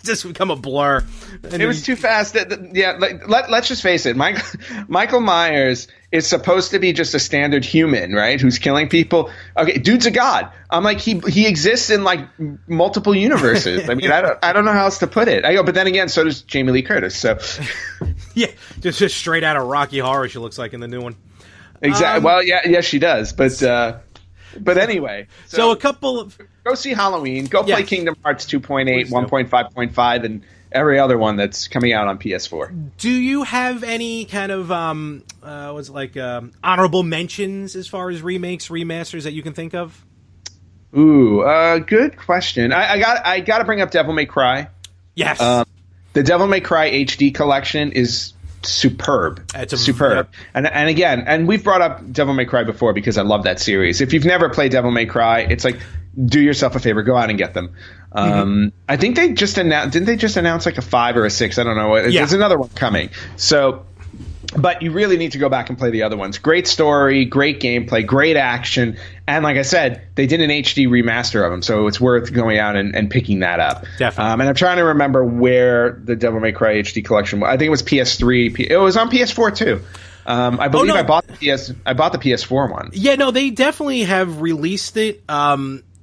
Just become a blur. It was too fast. Let's just face it. Michael Myers is supposed to be just a standard human, right? Who's killing people. Okay, dude's a god. I'm like, he exists in multiple universes. I mean, I don't know how else to put it. I go, but then again, so does Jamie Lee Curtis. So yeah, just straight out of Rocky Horror. She looks like in the new one. Exactly. Well, yes, she does. But anyway, so a couple of. Go see Halloween. Go play Kingdom Hearts 2.8, 1.5.5, and every other one that's coming out on PS4. Do you have any kind of honorable mentions as far as remakes, remasters that you can think of? Ooh, good question. I got to bring up Devil May Cry. Yes. The Devil May Cry HD collection is superb. It's superb. Yep. And again, we've brought up Devil May Cry before because I love that series. If you've never played Devil May Cry, it's do yourself a favor, go out and get them. I think they just announced, didn't they just announce a 5 or a 6? I don't know. There's another one coming. So But you really need to go back and play the other ones. Great story, great gameplay, great action. And like I said, they did an HD remaster of them, so it's worth going out and picking that up. Definitely. And I'm trying to remember where the Devil May Cry HD collection was. I think it was PS3. It was on PS4 too. I believe I bought the PS4 one. Yeah, no, they definitely have released it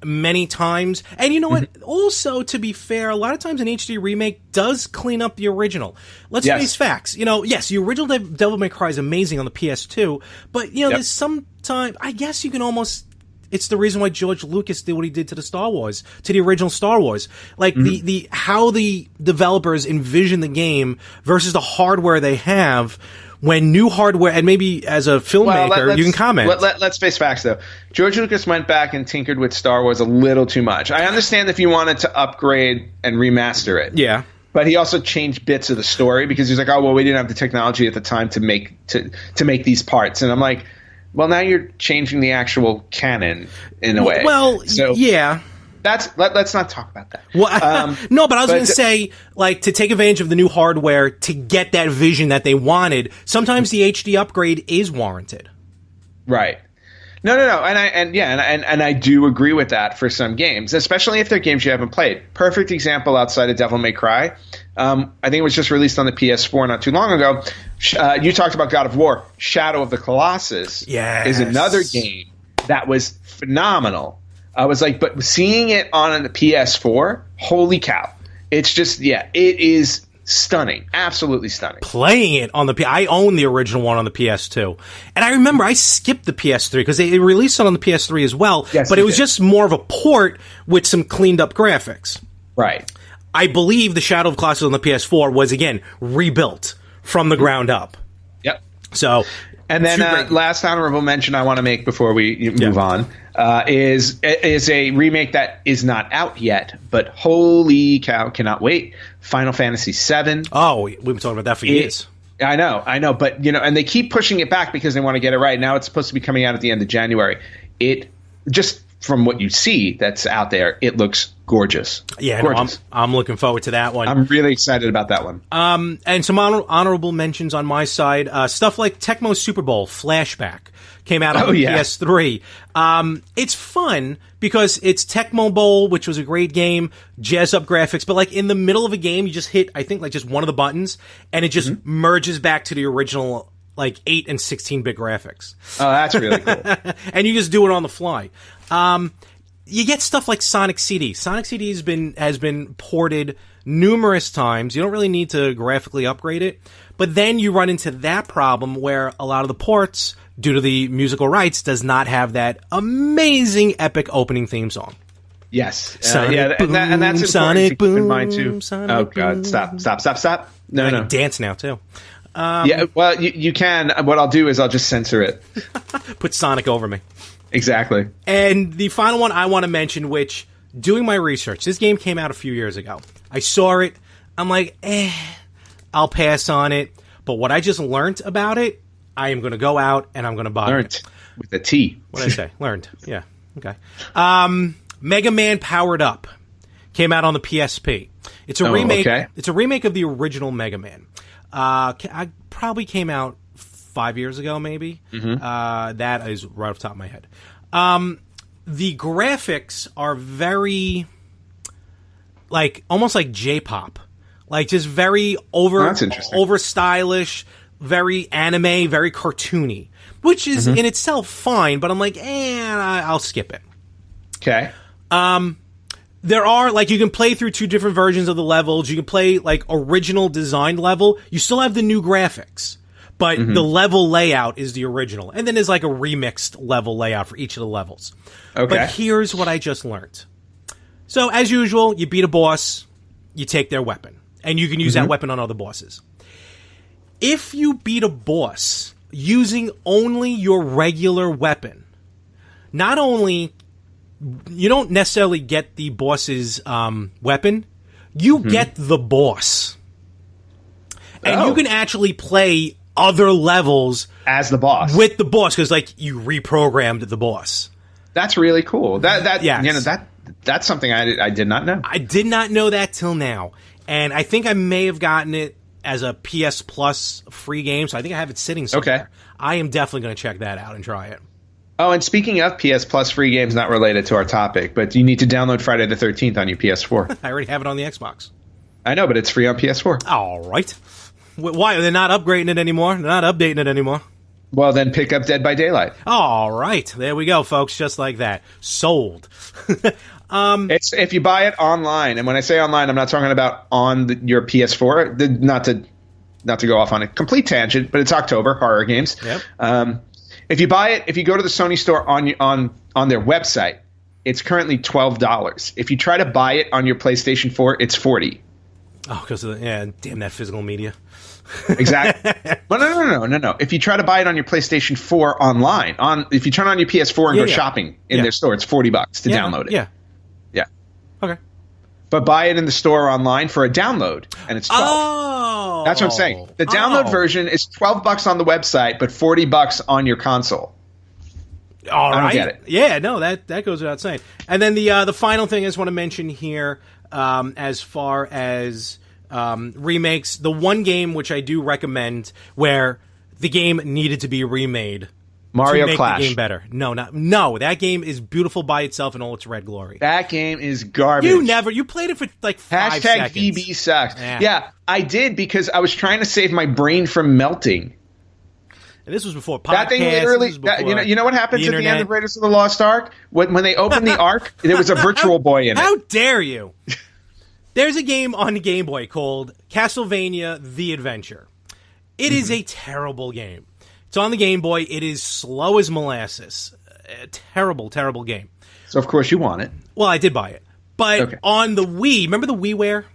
many times. And you know what? Also, to be fair, a lot of times an HD remake does clean up the original. Let's face facts. You know, yes, the original Devil May Cry is amazing on the PS2, but you know, there's some time. I guess you can almost. It's the reason why George Lucas did what he did to the original Star Wars. Like the how the developers envision the game versus the hardware they have. When new hardware, and maybe as a filmmaker, you can comment. Let's face facts, though. George Lucas went back and tinkered with Star Wars a little too much. I understand if you wanted to upgrade and remaster it. Yeah. But he also changed bits of the story because he's like, oh, well, we didn't have the technology at the time to make these parts. And I'm like, well, now you're changing the actual canon in a way. Well, so, yeah. Let's not talk about that. Well, no, but I was going to say, like, to take advantage of the new hardware to get that vision that they wanted, sometimes the HD upgrade is warranted. Right. No, and I do agree with that for some games, especially if they're games you haven't played. Perfect example outside of Devil May Cry. I think it was just released on the PS4 not too long ago. You talked about God of War. Shadow of the Colossus is another game that was phenomenal. I was like, but seeing it on the PS4, holy cow. It's just, it is stunning. Absolutely stunning. Playing it on I own the original one on the PS2. And I remember I skipped the PS3 because they released it on the PS3 as well. Yes, but it was just more of a port with some cleaned up graphics. Right. I believe the Shadow of the Colossus on the PS4 was, again, rebuilt from the ground up. Yep. So... And then last honorable mention I want to make before we move on is a remake that is not out yet, but holy cow, cannot wait. Final Fantasy VII. Oh, we've been talking about that for years. I know, but you know, and they keep pushing it back because they want to get it right. Now it's supposed to be coming out at the end of January. It just from what you see that's out there, it looks gorgeous. Yeah, gorgeous. No, I'm looking forward to that one. I'm really excited about that one. And some honorable mentions on my side. Stuff like Tecmo Super Bowl Flashback came out on PS3. It's fun because it's Tecmo Bowl, which was a great game, jazz up graphics, but like in the middle of a game, you just hit, I think, like just one of the buttons, and it just merges back to the original like 8 and 16-bit graphics. Oh, that's really cool. And you just do it on the fly. You get stuff like Sonic CD. Sonic CD has been ported numerous times. You don't really need to graphically upgrade it. But then you run into that problem where a lot of the ports, due to the musical rights, does not have that amazing epic opening theme song. Yes. Sonic boom, and that's important Sonic to keep in mind too. Sonic oh, God. Boom. Stop. No. I can dance now, too. Yeah, well, you can. What I'll do is I'll just censor it. Put Sonic over me. Exactly. And the final one I want to mention, which, doing my research, this game came out a few years ago. I saw it. I'm like, I'll pass on it. But what I just learned about it, I am going to go out and I'm going to buy it. Learned. With a T. What did I say? Learned. Yeah. Okay. Mega Man Powered Up came out on the PSP. It's a remake. Okay. It's a remake of the original Mega Man. I probably came out 5 years ago, maybe. That is right off the top of my head. The graphics are very, like, almost like J-pop. Like, just very over stylish, very anime, very cartoony. Which is in itself fine, but I'm like, I'll skip it. Okay. There are, like, you can play through two different versions of the levels. You can play, like, original designed level. You still have the new graphics, but the level layout is the original. And then there's, like, a remixed level layout for each of the levels. Okay. But here's what I just learned. So, as usual, you beat a boss, you take their weapon, and you can use that weapon on other bosses. If you beat a boss using only your regular weapon, not only... you don't necessarily get the boss's weapon. You get the boss. And you can actually play other levels as the boss. With the boss, because, like, you reprogrammed the boss. That's really cool. That's something I did not know. I did not know that till now. And I think I may have gotten it as a PS Plus free game, so I think I have it sitting somewhere. Okay. I am definitely going to check that out and try it. Oh, and speaking of PS Plus free games, not related to our topic, but you need to download Friday the 13th on your PS4. I already have it on the Xbox. I know, but it's free on PS4. All right. Why? They're not upgrading it anymore? They're not updating it anymore? Well, then pick up Dead by Daylight. All right. There we go, folks. Just like that. Sold. It's if you buy it online, and when I say online, I'm not talking about on your PS4. Not to go off on a complete tangent, but it's October, horror games. Yep. If you buy it, if you go to the Sony store on their website, it's currently $12. If you try to buy it on your PlayStation 4, it's $40. Oh, because of damn that physical media. Exactly. Well, no. If you try to buy it on your PlayStation 4 online, if you turn on your PS4 and go shopping in their store, it's $40 to download it. Yeah. Okay. But buy it in the store online for a download, and it's $12. Oh, that's what I'm saying. The download version is $12 on the website, but $40 on your console. All right. I don't get it. Yeah, no, that goes without saying. And then the final thing I just want to mention here, as far as remakes, the one game which I do recommend where the game needed to be remade. Mario to make Clash. the game better. No, that game is beautiful by itself in all its red glory. That game is garbage. You played it for like 5 seconds. #VB sucks. Yeah, I did because I was trying to save my brain from melting. And this was before podcasts. That thing literally, you know what happens at the end of Raiders of the Lost Ark? When they opened the Ark, there was a virtual boy in it. How dare you? There's a game on the Game Boy called Castlevania The Adventure. It is a terrible game. It's on the Game Boy. It is slow as molasses. A terrible, terrible game. So, of course, you want it. Well, I did buy it. But on the Wii, remember the WiiWare?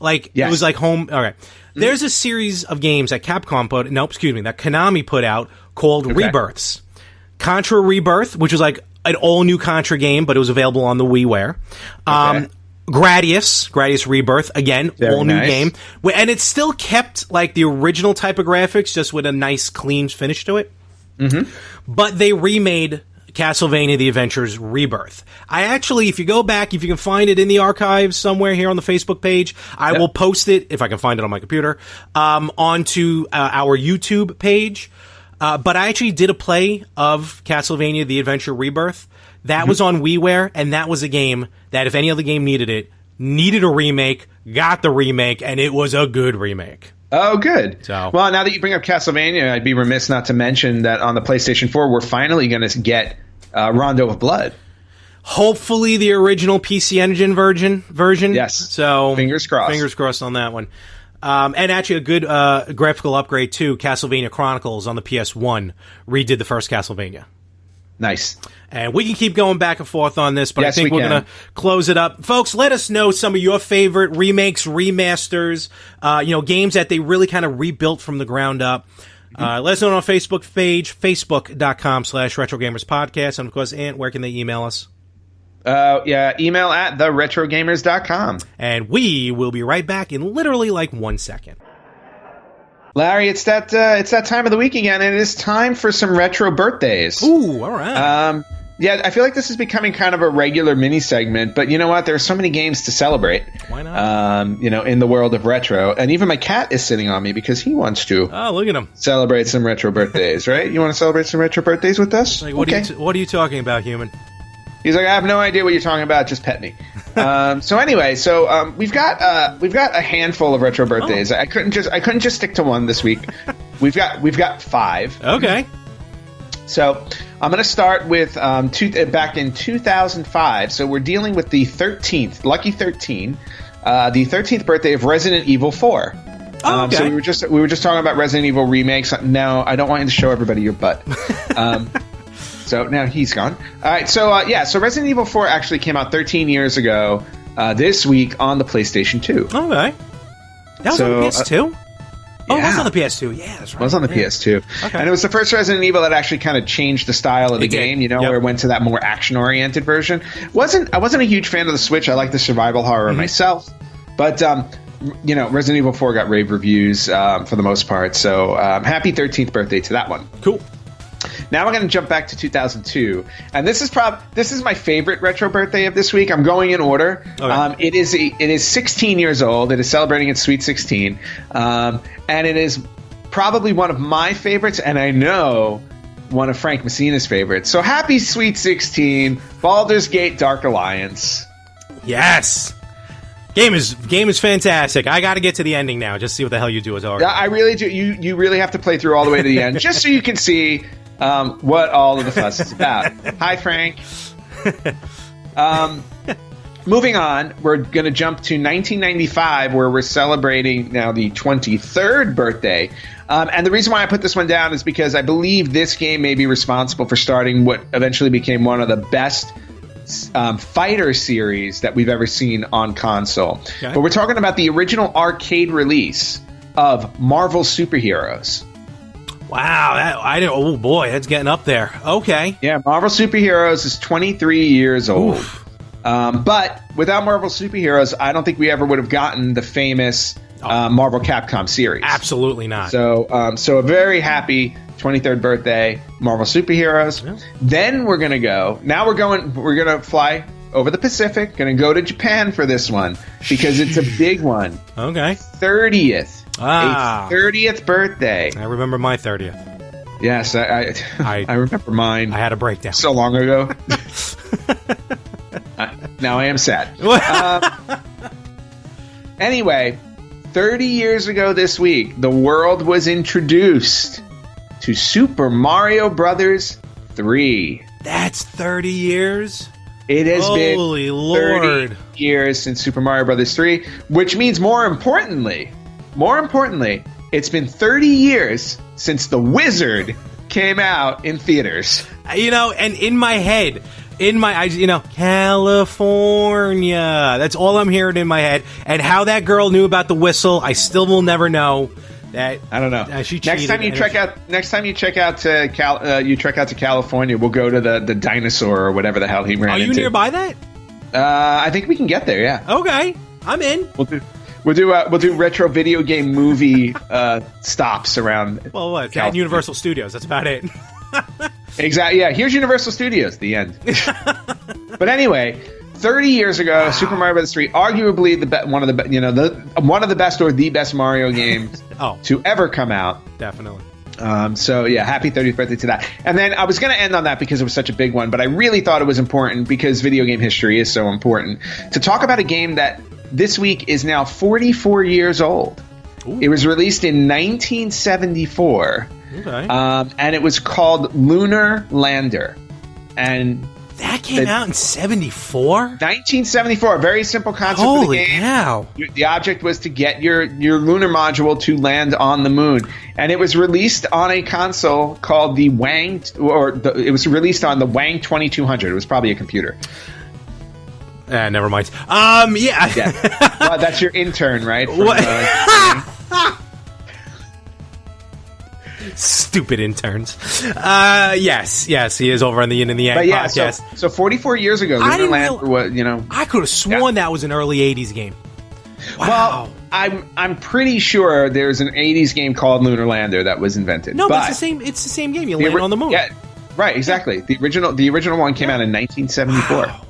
It was like home. All right. There's a series of games that that Konami put out called Rebirths. Contra Rebirth, which was like an all-new Contra game, but it was available on the WiiWare. Gradius Rebirth, again, all-new game. And it still kept like the original type of graphics, just with a nice, clean finish to it. Mm-hmm. But they remade Castlevania The Adventures Rebirth. I actually, if you go back, if you can find it in the archives somewhere here on the Facebook page, I will post it, if I can find it on my computer, onto our YouTube page. But I actually did a play of Castlevania The Adventure Rebirth. That was on WiiWare, and that was a game that, if any other game needed a remake, got the remake, and it was a good remake. Oh, good. So, well, now that you bring up Castlevania, I'd be remiss not to mention that on the PlayStation 4, we're finally going to get Rondo of Blood. Hopefully the original PC Engine version. Yes. So fingers crossed. Fingers crossed on that one. And actually a good graphical upgrade, too. Castlevania Chronicles on the PS1 redid the first Castlevania. Nice. And we can keep going back and forth on this, but yes, I think we're going to close it up. Folks, let us know some of your favorite remakes, remasters, games that they really kind of rebuilt from the ground up. Let us know on our Facebook page, facebook.com/RetroGamersPodcast. And, of course, Ant, where can they email us? Email at theretrogamers.com. And we will be right back in literally like 1 second. Larry, it's that time of the week again, and it is time for some retro birthdays. Ooh, all right. I feel like this is becoming kind of a regular mini segment, but you know what? There are so many games to celebrate. Why not? In the world of retro, and even my cat is sitting on me because he wants to. Oh, look at him! Celebrate some retro birthdays, right? You want to celebrate some retro birthdays with us? Like, what are you talking about, human? He's like, I have no idea what you're talking about. Just pet me. We've got a handful of retro birthdays. I couldn't just stick to one this week. We've got 5. Okay. So I'm going to start with back in 2005. So we're dealing with the 13th, lucky 13, the 13th birthday of Resident Evil 4. Okay. So we were just talking about Resident Evil remakes. Now I don't want you to show everybody your butt. So now he's gone. All right. So Resident Evil 4 actually came out 13 years ago this week on the PlayStation 2. Okay. That was on the PS2? Oh, it was on the PS2. Yeah, that's right. It was on the PS2. Okay. And it was the first Resident Evil that actually kind of changed the style of the game, where it went to that more action-oriented version. I wasn't a huge fan of the Switch. I like the survival horror myself. But, Resident Evil 4 got rave reviews for the most part. So happy 13th birthday to that one. Cool. Now we're going to jump back to 2002, and this is my favorite retro birthday of this week. I'm going in order. Okay. It is 16 years old. It is celebrating its sweet 16, and it is probably one of my favorites, and I know one of Frank Messina's favorites. So happy sweet 16, Baldur's Gate Dark Alliance. Yes. Game is fantastic. I got to get to the ending now. Just see what the hell you do as Ark. Yeah, I really do. You really have to play through all the way to the end, just so you can see what all of the fuss is about. Hi, Frank. Moving on, we're going to jump to 1995, where we're celebrating now the 23rd birthday. And the reason why I put this one down is because I believe this game may be responsible for starting what eventually became one of the best fighter series that we've ever seen on console. Okay. But we're talking about the original arcade release of Marvel Superheroes. Wow, oh boy, that's getting up there. Okay. Yeah, Marvel Superheroes is 23 years old. But without Marvel Superheroes, I don't think we ever would have gotten the famous Marvel Capcom series. Absolutely not. So a very happy 23rd birthday, Marvel Superheroes. Yeah. Then we're going to fly over the Pacific, going to go to Japan for this one because it's a big one. Okay. 30th. A 30th birthday. I remember my 30th. Yes, I remember mine. I had a breakdown. So long ago. Now I am sad. Anyway, 30 years ago this week, the world was introduced to Super Mario Brothers 3. That's 30 years? It has Holy been Lord. 30 years since Super Mario Brothers 3, which means more importantly, it's been 30 years since The Wizard came out in theaters. And in my head, California. That's all I'm hearing in my head. And how that girl knew about the whistle, I still will never know. That I don't know. She cheated. Next time you check out to California, we'll go to the dinosaur or whatever the hell he ran into. Are you nearby that? I think we can get there. Yeah. Okay, I'm in. We'll do retro video game movie stops around. Well, what? At Universal Studios. That's about it. Exactly. Yeah. Here's Universal Studios. The end. But anyway, 30 years ago, Super Mario Bros. 3, arguably one of the best or the best Mario games to ever come out. Definitely. So yeah, happy 30th birthday to that. And then I was going to end on that because it was such a big one, but I really thought it was important because video game history is so important to talk about a game that this week is now 44 years old. Ooh. It was released in 1974. Okay. And it was called Lunar Lander. And that came out in 74? 1974. A very simple concept Holy for the game. Cow. The object was to get your lunar module to land on the moon. And it was released on a console called the it was released on the Wang 2200. It was probably a computer. Never mind. Yeah. Well, that's your intern, right? Stupid interns. Yes, he is over on the Yin and the Yang podcast. So 44 years ago, Lunar Lander was, I could have sworn that was an early 80s game. Wow. Well, I'm pretty sure there's an 80s game called Lunar Lander that was invented. No, but it's the same game. You land on the moon. Yeah, right, exactly. The original one came out in 1974. Wow.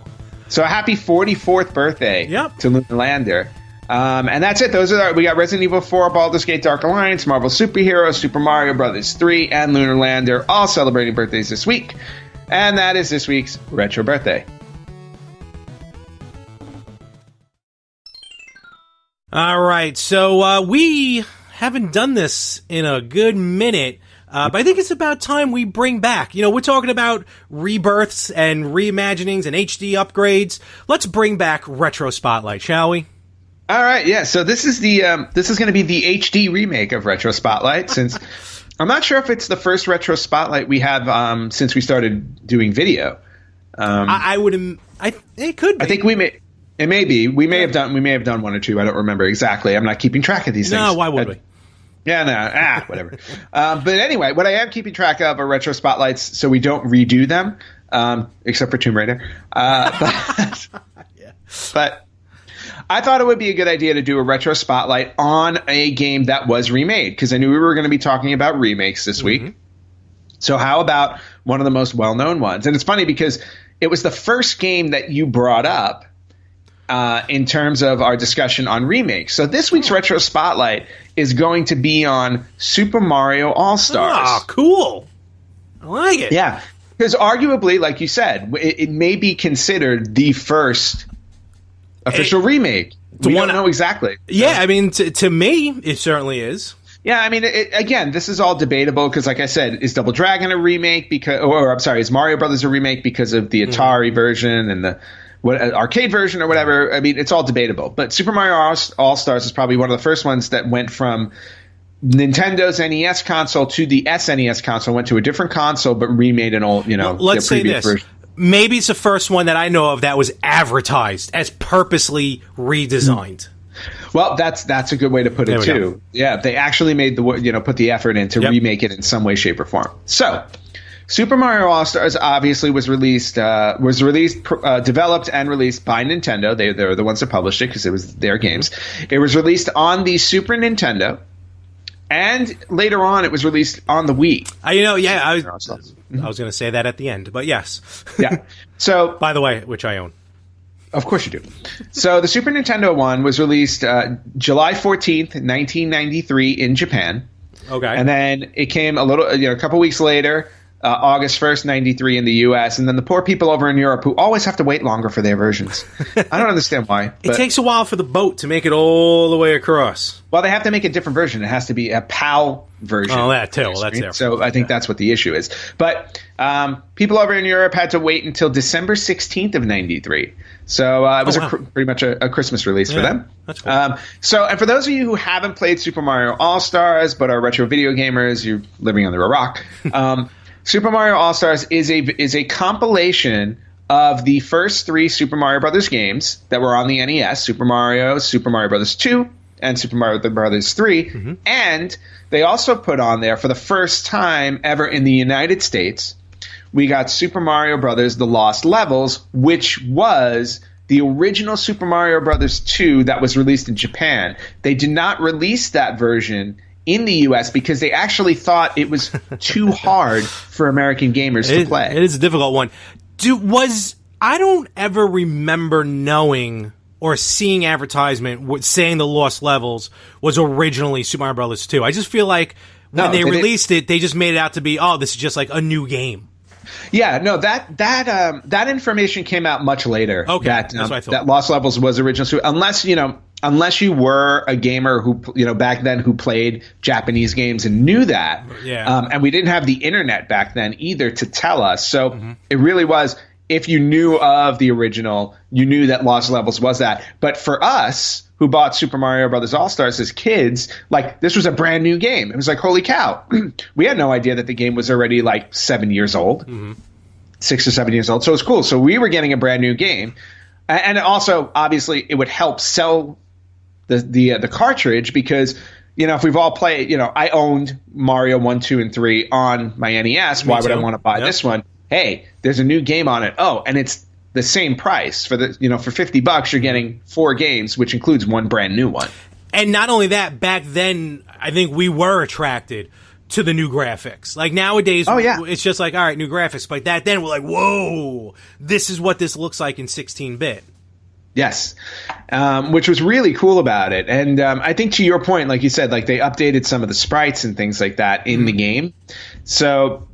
So a happy 44th birthday to Lunar Lander. And that's it. We got Resident Evil 4, Baldur's Gate Dark Alliance, Marvel Superheroes, Super Mario Bros. 3, and Lunar Lander, all celebrating birthdays this week. And that is this week's Retro Birthday. All right, so we haven't done this in a good minute, but I think it's about time we bring back. We're talking about rebirths and reimaginings and HD upgrades. Let's bring back Retro Spotlight, shall we? All right, yeah. So this is going to be the HD remake of Retro Spotlight. Since I'm not sure if it's the first Retro Spotlight we have since we started doing video. It could be. I think it may be. We may have done one or two. I don't remember exactly. I'm not keeping track of these things. No, why would we? Yeah, no, whatever. But anyway, what I am keeping track of are Retro Spotlights, so we don't redo them, except for Tomb Raider. But I thought it would be a good idea to do a Retro Spotlight on a game that was remade, because I knew we were going to be talking about remakes this week. So how about one of the most well-known ones? And it's funny because it was the first game that you brought up in terms of our discussion on remakes. So this week's Retro Spotlight is going to be on Super Mario All-Stars. Ah, cool. I like it. Yeah, because arguably, like you said, it may be considered the first official remake. We don't know exactly. Yeah, I mean, to me, it certainly is. Yeah, I mean, again, this is all debatable because, like I said, is Double Dragon a remake is Mario Brothers a remake because of the Atari version and the arcade version or whatever? I mean, it's all debatable. But Super Mario All-Stars is probably one of the first ones that went from Nintendo's NES console to the SNES console, went to a different console but remade an old, let's say this. version. Maybe it's the first one that I know of that was advertised as purposely redesigned. Well, that's a good way to put it too. Yeah, they actually made put the effort in to remake it in some way, shape, or form. So, Super Mario All-Stars obviously was developed and released by Nintendo. They were the ones that published it because it was their games. It was released on the Super Nintendo, and later on, it was released on the Wii. I was going to say that at the end, but yes. Yeah. So, by the way, which I own. Of course you do. So the Super Nintendo one was released July 14th, 1993 in Japan. Okay. And then it came a couple weeks later, August 1st, 93 in the U.S. And then the poor people over in Europe who always have to wait longer for their versions. I don't understand why. It takes a while for the boat to make it all the way across. Well, they have to make a different version. It has to be a PAL version. Oh, that too. Well, that's there. So I think that's what the issue is. But people over in Europe had to wait until December 16th of 93. So it was pretty much a Christmas release for them. That's cool. And for those of you who haven't played Super Mario All-Stars but are retro video gamers, you're living under a rock. Super Mario All-Stars is a compilation of the first three Super Mario Brothers games that were on the NES: Super Mario Brothers 2, and Super Mario Brothers 3. Mm-hmm. And they also put on there, for the first time ever in the United States, we got Super Mario Brothers: The Lost Levels, which was the original Super Mario Brothers 2 that was released in Japan. They did not release that version in the U.S. because they actually thought it was too hard for American gamers to play. It is a difficult one. I don't ever remember knowing or seeing advertisement saying The Lost Levels was originally Super Mario Brothers 2. I just feel like when they released it, they just made it out to be, this is just like a new game. Yeah, no, that information came out much later. Okay, that's what I thought. That Lost Levels was original, unless you were a gamer who back then who played Japanese games and knew that. Yeah. And we didn't have the internet back then either to tell us. So It really was, if you knew of the original, you knew that Lost Levels was that. But for us, who bought Super Mario Brothers All-Stars as kids, this was a brand new game. It was like, holy cow. We had no idea that the game was already 7 years old, 6 or 7 years old. So it was cool. So we were getting a brand new game. And also, obviously, it would help sell the cartridge because, if we've all played, I owned Mario 1, 2, and 3 on my NES. Why would I want to buy this one? Hey, there's a new game on it. Oh, and it's the same price for for $50, you're getting 4 games, which includes one brand new one. And not only that, back then, I think we were attracted to the new graphics. Nowadays, it's just all right, new graphics. But back then, we're like, whoa, this is what this looks like in 16-bit. Yes, which was really cool about it. And I think to your point, like you said, they updated some of the sprites and things like that in the game. So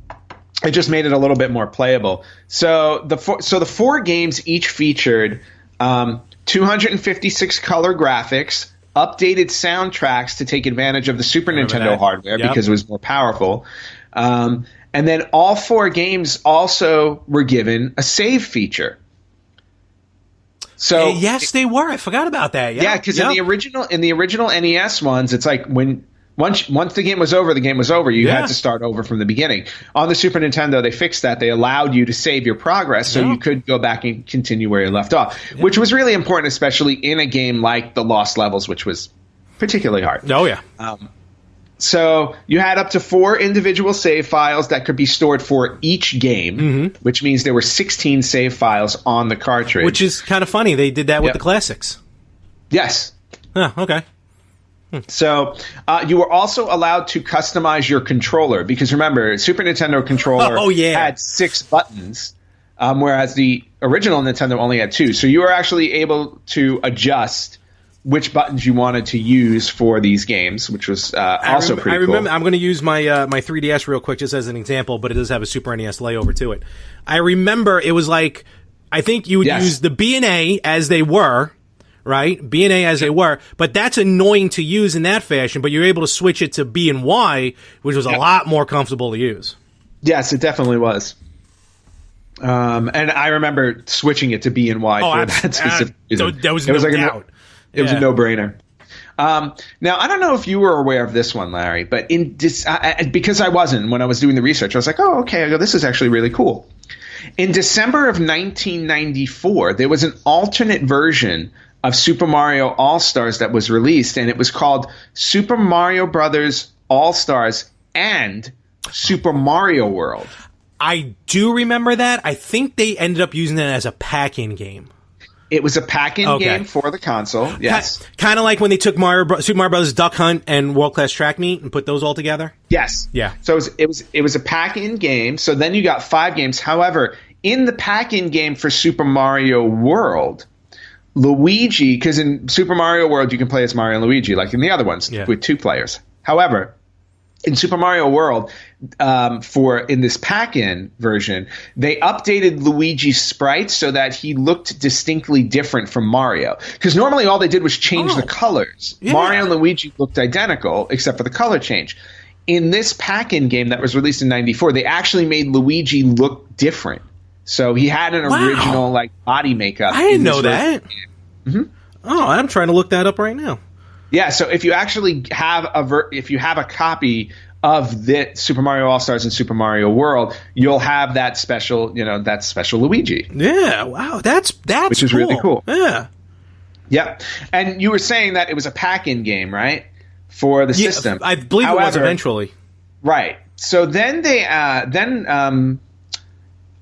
it just made it a little bit more playable. So the 4 games each featured 256 color graphics, updated soundtracks to take advantage of the Super Nintendo hardware because it was more powerful. And then all 4 games also were given a save feature. So yes, they were. I forgot about that. Yeah, because in the original NES ones, it's like once the game was over, the game was over. You had to start over from the beginning. On the Super Nintendo, they fixed that. They allowed you to save your progress so you could go back and continue where you left off, which was really important, especially in a game like The Lost Levels, which was particularly hard. Oh, yeah. So you had up to 4 individual save files that could be stored for each game, which means there were 16 save files on the cartridge. Which is kind of funny. They did that with the classics. Yes. Oh, okay. So you were also allowed to customize your controller because remember, Super Nintendo controller had 6 buttons, whereas the original Nintendo only had 2. So you were actually able to adjust which buttons you wanted to use for these games, which was also pretty cool. I remember. I'm going to use my 3DS real quick just as an example, but it does have a Super NES layover to it. I remember it was like, I think you would use the B and A as they were. Right? B and A as they were, but that's annoying to use in that fashion, but you're able to switch it to B and Y, which was a lot more comfortable to use. Yes, it definitely was. And I remember switching it to B and Y for that specific reason. There was no doubt. It was a no-brainer. Now, I don't know if you were aware of this one, Larry, but because I wasn't when I was doing the research, I was like, oh, okay, I go, this is actually really cool. In December of 1994, there was an alternate version of Super Mario All-Stars that was released, and it was called Super Mario Brothers All-Stars and Super Mario World. I do remember that. I think they ended up using it as a pack-in game. It was a pack-in game for the console, yes. Kind of like when they took Super Mario Brothers Duck Hunt and World Class Track Meet and put those all together? Yes. Yeah. So it was a pack-in game, so then you got 5 games. However, in the pack-in game for Super Mario World, Luigi, because in Super Mario World you can play as Mario and Luigi like in the other ones with 2 players. However, in Super Mario World, in this pack-in version, they updated Luigi's sprite so that he looked distinctly different from Mario. Because normally all they did was change the colors. Yeah. Mario and Luigi looked identical except for the color change. In this pack-in game that was released in '94, they actually made Luigi look different. So he had an original body makeup. I didn't know that. Mm-hmm. Oh, I'm trying to look that up right now. Yeah, so if you actually have a copy of the Super Mario All-Stars and Super Mario World, you'll have that special Luigi. Yeah, wow, that's which is really cool. Yeah. Yep. And you were saying that it was a pack-in game, right? For the system. I believe it was eventually. Right. So then they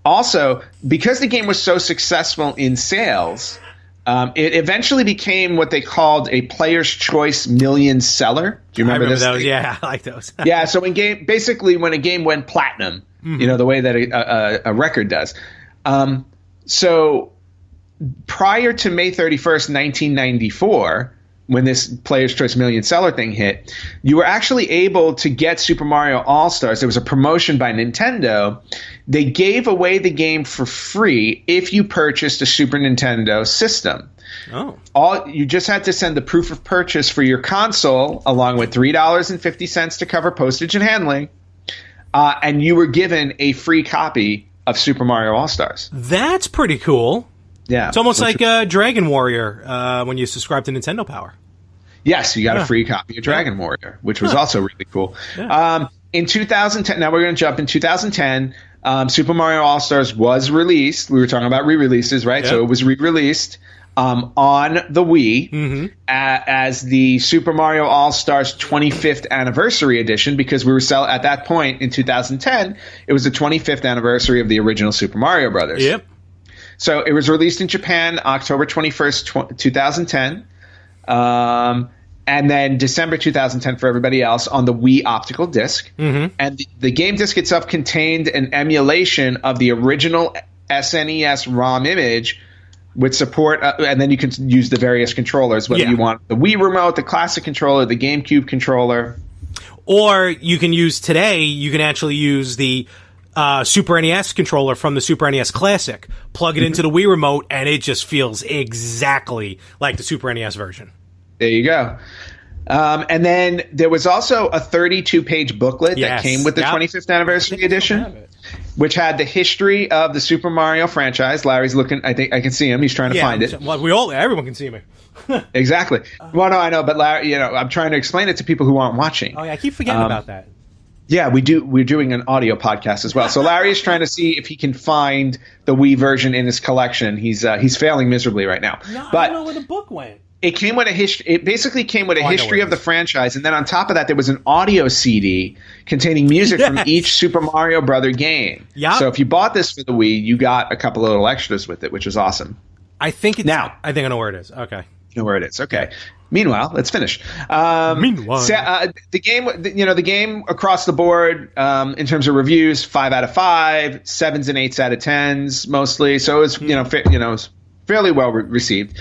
also, because the game was so successful in sales, it eventually became what they called a Player's Choice Million Seller. Do you remember this? Those. Yeah, I like those. Yeah, so when a game went platinum, the way that a record does. So prior to May 31st, 1994, when this Player's Choice Million Seller thing hit, you were actually able to get Super Mario All-Stars. There was a promotion by Nintendo. They gave away the game for free if you purchased a Super Nintendo system. Oh. You just had to send the proof of purchase for your console along with $3.50 to cover postage and handling, and you were given a free copy of Super Mario All-Stars. That's pretty cool. Yeah, it's almost like Dragon Warrior when you subscribe to Nintendo Power. Yes, you got a free copy of Dragon Warrior, which was also really cool. Yeah. In 2010, now we're going to jump in 2010, Super Mario All-Stars was released. We were talking about re-releases, right? Yep. So it was re-released on the Wii as the Super Mario All-Stars 25th Anniversary Edition, because we were at that point in 2010, it was the 25th anniversary of the original Super Mario Brothers. Yep. So it was released in Japan October 21st, 2010. And then December 2010 for everybody else on the Wii optical disc. And the game disc itself contained an emulation of the original SNES ROM image with support, and then you can use the various controllers, whether you want the Wii remote, the classic controller, the GameCube controller. Or you can actually use the Super NES controller from the Super NES Classic, plug it into the Wii remote, and it just feels exactly like the Super NES version. There you go. And then there was also a 32-page booklet that came with the 25th Anniversary Edition, which had the history of the Super Mario franchise. Larry's looking. I think I can see him. He's trying to find it. Well, everyone can see me. Exactly. Well, no, I know, but Larry, I'm trying to explain it to people who aren't watching. Oh, yeah, I keep forgetting about that. Yeah, we do. We're doing an audio podcast as well. So Larry is trying to see if he can find the Wii version in his collection. He's failing miserably right now. No, but I don't know where the book went. It came with a history. It basically came with a history of the franchise, and then on top of that, there was an audio CD containing music from each Super Mario Brother game. Yeah. So if you bought this for the Wii, you got a couple of little extras with it, which was awesome. I think I know where it is. Okay. You know where it is. Okay. Meanwhile, let's finish. Meanwhile. The game across the board, in terms of reviews, 5 out of 5, 7s and 8s out of 10s mostly. So it's it's fairly well received.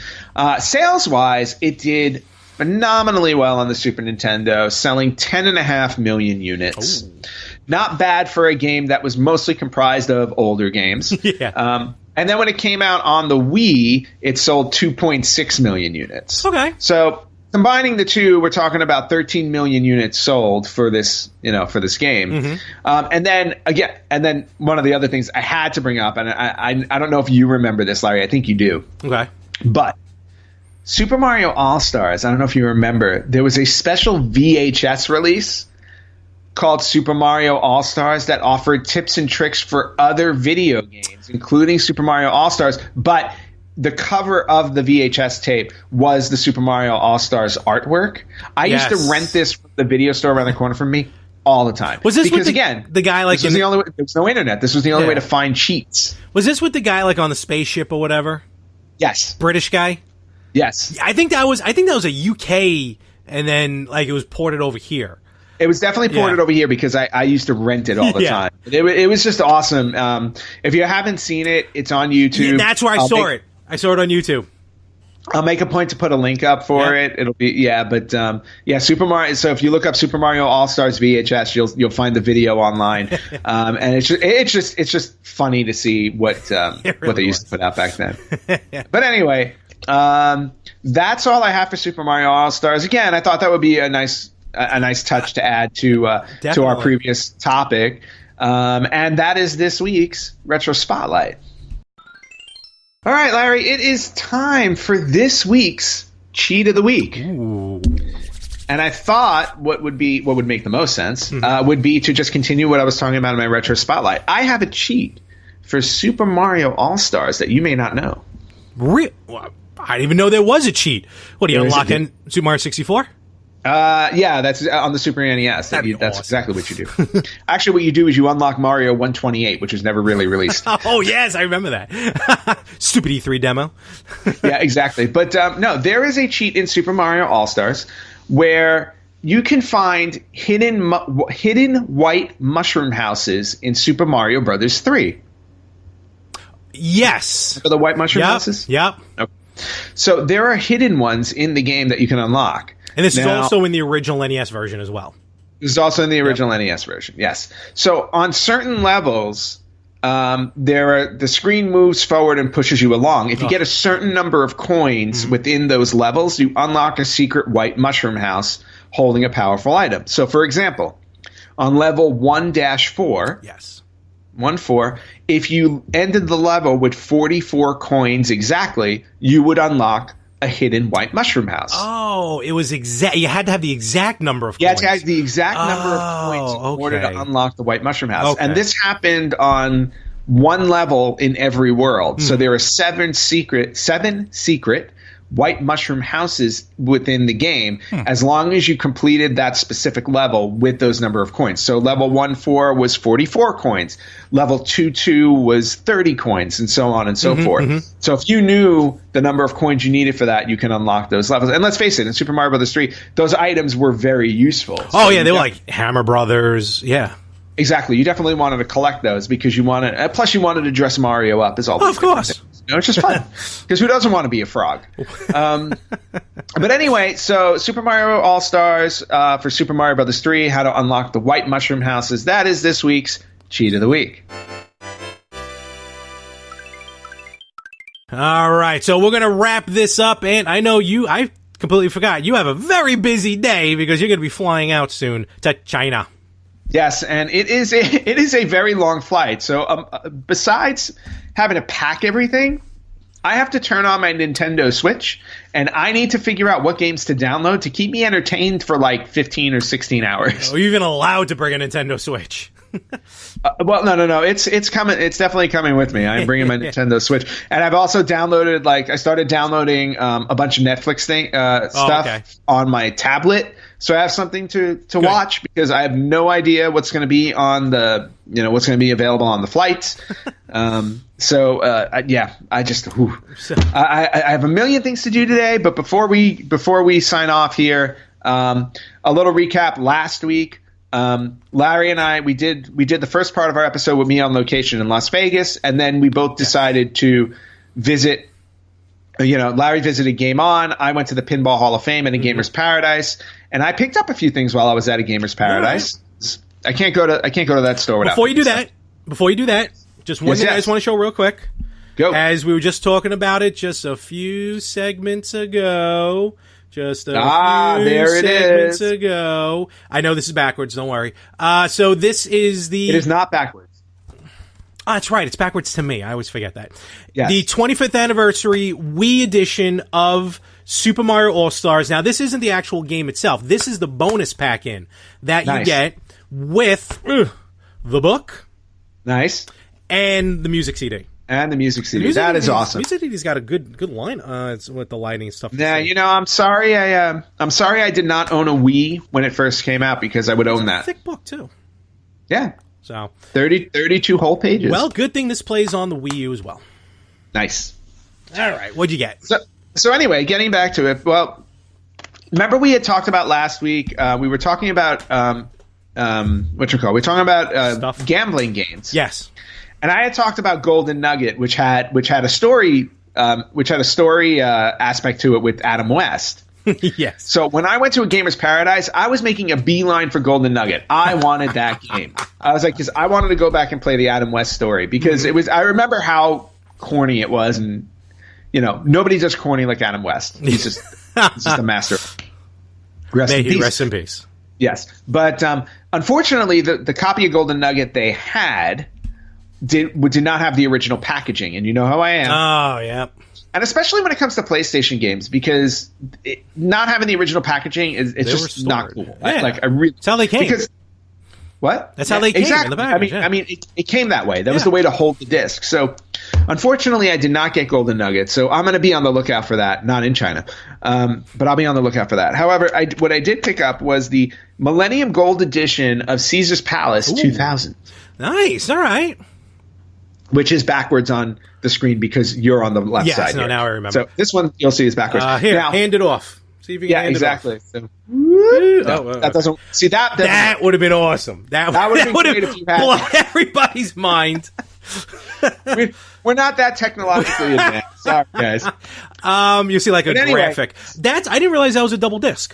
Sales wise, it did phenomenally well on the Super Nintendo, selling 10.5 million units. Ooh. Not bad for a game that was mostly comprised of older games. Yeah. And then when it came out on the Wii, it sold 2.6 million units. Okay. So combining the two, we're talking about 13 million units sold for this, for this game. Mm-hmm. And then one of the other things I had to bring up, and I don't know if you remember this, Larry. I think you do. Okay. But Super Mario All-Stars, I don't know if you remember, there was a special VHS release called Super Mario All-Stars that offered tips and tricks for other video games, including Super Mario All-Stars, but the cover of the VHS tape was the Super Mario All-Stars artwork. I used to rent this from the video store around the corner from me all the time. Was this because, with the guy like... This was the only way, there was no internet. This was the only way to find cheats. Was this with the guy like on the spaceship or whatever? Yes. British guy? Yes. I think that was a UK, and then like it was ported over here. It was definitely ported over here because I used to rent it all the time. It was just awesome. If you haven't seen it, it's on YouTube. Yeah, that's where I saw it. I saw it on YouTube. I'll make a point to put a link up for it. It'll be Super Mario. So if you look up Super Mario All Stars VHS, you'll find the video online, and it's just funny to see what they used to put out back then. But anyway, that's all I have for Super Mario All Stars. Again, I thought that would be a nice touch to add to our previous topic, and that is this week's Retro Spotlight. All right, Larry, it is time for this week's Cheat of the Week. Ooh. And I thought what would make the most sense would be to just continue what I was talking about in my Retro Spotlight. I have a cheat for Super Mario All-Stars that you may not know. Well, I didn't even know there was a cheat. What, are you unlocking Super Mario 64? Yeah, that's on the Super NES. That's awesome. exactly what you do. Actually, what you do is you unlock Mario 128, which was never really released. Oh, yes, I remember that. Stupid E3 demo. Yeah, exactly. But no, there is a cheat in Super Mario All-Stars where you can find hidden white mushroom houses in Super Mario Brothers 3. Yes. For the white mushroom houses? Yep. Okay. So there are hidden ones in the game that you can unlock. And this is also in the original NES version as well. This is also in the original NES version, yes. So on certain levels, the screen moves forward and pushes you along. If you get a certain number of coins within those levels, you unlock a secret white mushroom house holding a powerful item. So, for example, on level 1-4, 1-4, if you ended the level with 44 coins exactly, you would unlock a hidden white mushroom house. Oh, it was exact. You had to have the exact number of coins. You had to have the exact number of coins in order to unlock the white mushroom house. Okay. And this happened on one level in every world. So there are seven secret white mushroom houses within the game as long as you completed that specific level with those number of coins. So level 1-4 was 44 coins. Level 2-2 was 30 coins, and so on and so forth. So if you knew the number of coins you needed for that, you can unlock those levels. And let's face it, in Super Mario Bros. 3, those items were very useful. Oh, yeah, they were like Hammer Brothers. Yeah. Exactly. You definitely wanted to collect those because you wanted – plus you wanted to dress Mario up as all of course. It's just fun because who doesn't want to be a frog? But anyway, so Super Mario All-Stars for Super Mario Bros. 3, how to unlock the white mushroom houses. That is this week's Cheat of the Week. All right, so we're going to wrap this up. And I know I completely forgot, you have a very busy day because you're going to be flying out soon to China. Yes, and it is a very long flight. So besides having to pack everything, I have to turn on my Nintendo Switch, and I need to figure out what games to download to keep me entertained for like 15 or 16 hours. Are you even allowed to bring a Nintendo Switch? Well, no. It's coming. It's definitely coming with me. I'm bringing my Nintendo Switch, and I've also downloaded. I started downloading a bunch of Netflix stuff on my tablet, so I have something to watch because I have no idea what's going to be on what's going to be available on the flights. I just I have a million things to do today. But before we sign off here, a little recap. Last week, Larry and I we did the first part of our episode with me on location in Las Vegas, and then we both decided to visit. Larry visited Game On. I went to the Pinball Hall of Fame and a Gamers Paradise, and I picked up a few things while I was at a Gamers Paradise. Right. I can't go to that store without. Before you do that, just one thing I just want to show real quick. Go. As we were just talking about it just a few segments ago. There it is. Ago. I know this is backwards. Don't worry. So this is the. It is not backwards. Oh, that's right. It's backwards to me. I always forget that. Yes. The 25th anniversary Wii edition of Super Mario All-Stars. Now, this isn't the actual game itself. This is the bonus pack-in that you get with the book. Nice. And the music CD. That is awesome. The music CD's got a good line with the lighting and stuff. Yeah, I'm sorry. I'm sorry I did not own a Wii when it first came out because I would own that. Thick book too. Yeah. So 32 whole pages. Well, good thing this plays on the Wii U as well. Nice. All right, what'd you get? So anyway, getting back to it. Well, remember we had talked about last week. We were talking about what you call? We're talking about gambling games. Yes. And I had talked about Golden Nugget, which had a story aspect to it with Adam West. Yes. So when I went to a Gamers Paradise, I was making a beeline for Golden Nugget. I wanted that game. I was like, because I wanted to go back and play the Adam West story because it was. I remember how corny it was, and nobody does corny like Adam West. He's just a master. May he rest in peace. Yes, but unfortunately, the copy of Golden Nugget they had did not have the original packaging, and you know how I am. Oh yeah. And especially when it comes to PlayStation games, because not having the original packaging is just not cool. Yeah. That's how they came. Because what? That's how they came. Exactly. In the package, I mean, it came that way. That was the way to hold the disc. So, unfortunately, I did not get Golden Nugget. So I'm going to be on the lookout for that. Not in China, but I'll be on the lookout for that. However, what I did pick up was the Millennium Gold Edition of Caesar's Palace 2000. Nice. All right. Which is backwards on the screen because you're on the left side. Yes, now I remember. So this one you'll see is backwards. Here, now, hand it off. See if you can hand exactly. it off. So, that doesn't see that. That would have been awesome. That would have great if you had blown everybody's mind. We're not that technologically advanced. Sorry, guys. You see like a graphic. I didn't realize that was a double disc.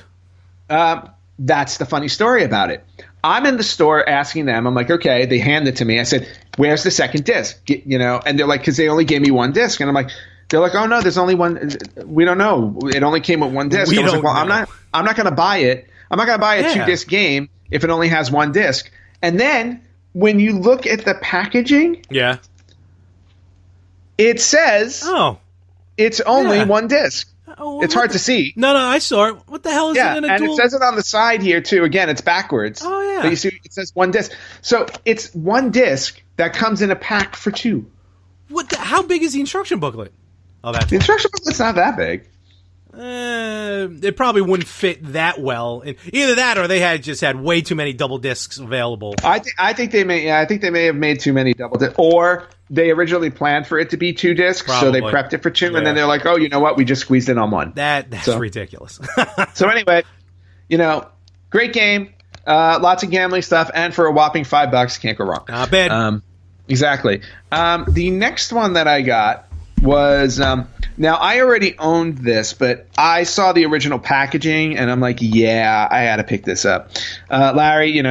That's the funny story about it. I'm in the store asking them. I'm like, okay. They hand it to me. I said, "Where's the second disc?" And they're like, "Because they only gave me one disc." And I'm like, "They're like, oh no, there's only one. We don't know. It only came with one disc." I was like, "Well, I'm not going to buy it. I'm not going to buy a 2-disc game if it only has one disc." And then when you look at the packaging, it says, it's only one disc. It's hard to see. No, I saw it. What the hell is it in a and dual? It says it on the side here, too. Again, it's backwards. Oh, yeah. But you see, it says one disc. So it's one disc that comes in a pack for two. How big is the instruction booklet? The instruction booklet's not that big. It probably wouldn't fit that well. And either that or they had way too many double discs available. I think they may have made too many double discs. Or they originally planned for it to be 2 discs, so they prepped it for 2, and then they're like, oh, you know what? We just squeezed it on 1. That's ridiculous. So anyway, great game. Lots of gambling stuff, and for a whopping $5, can't go wrong. Not bad. Exactly. The next one that I got was now I already owned this, but I saw the original packaging, and I'm like, yeah, I had to pick this up. Larry and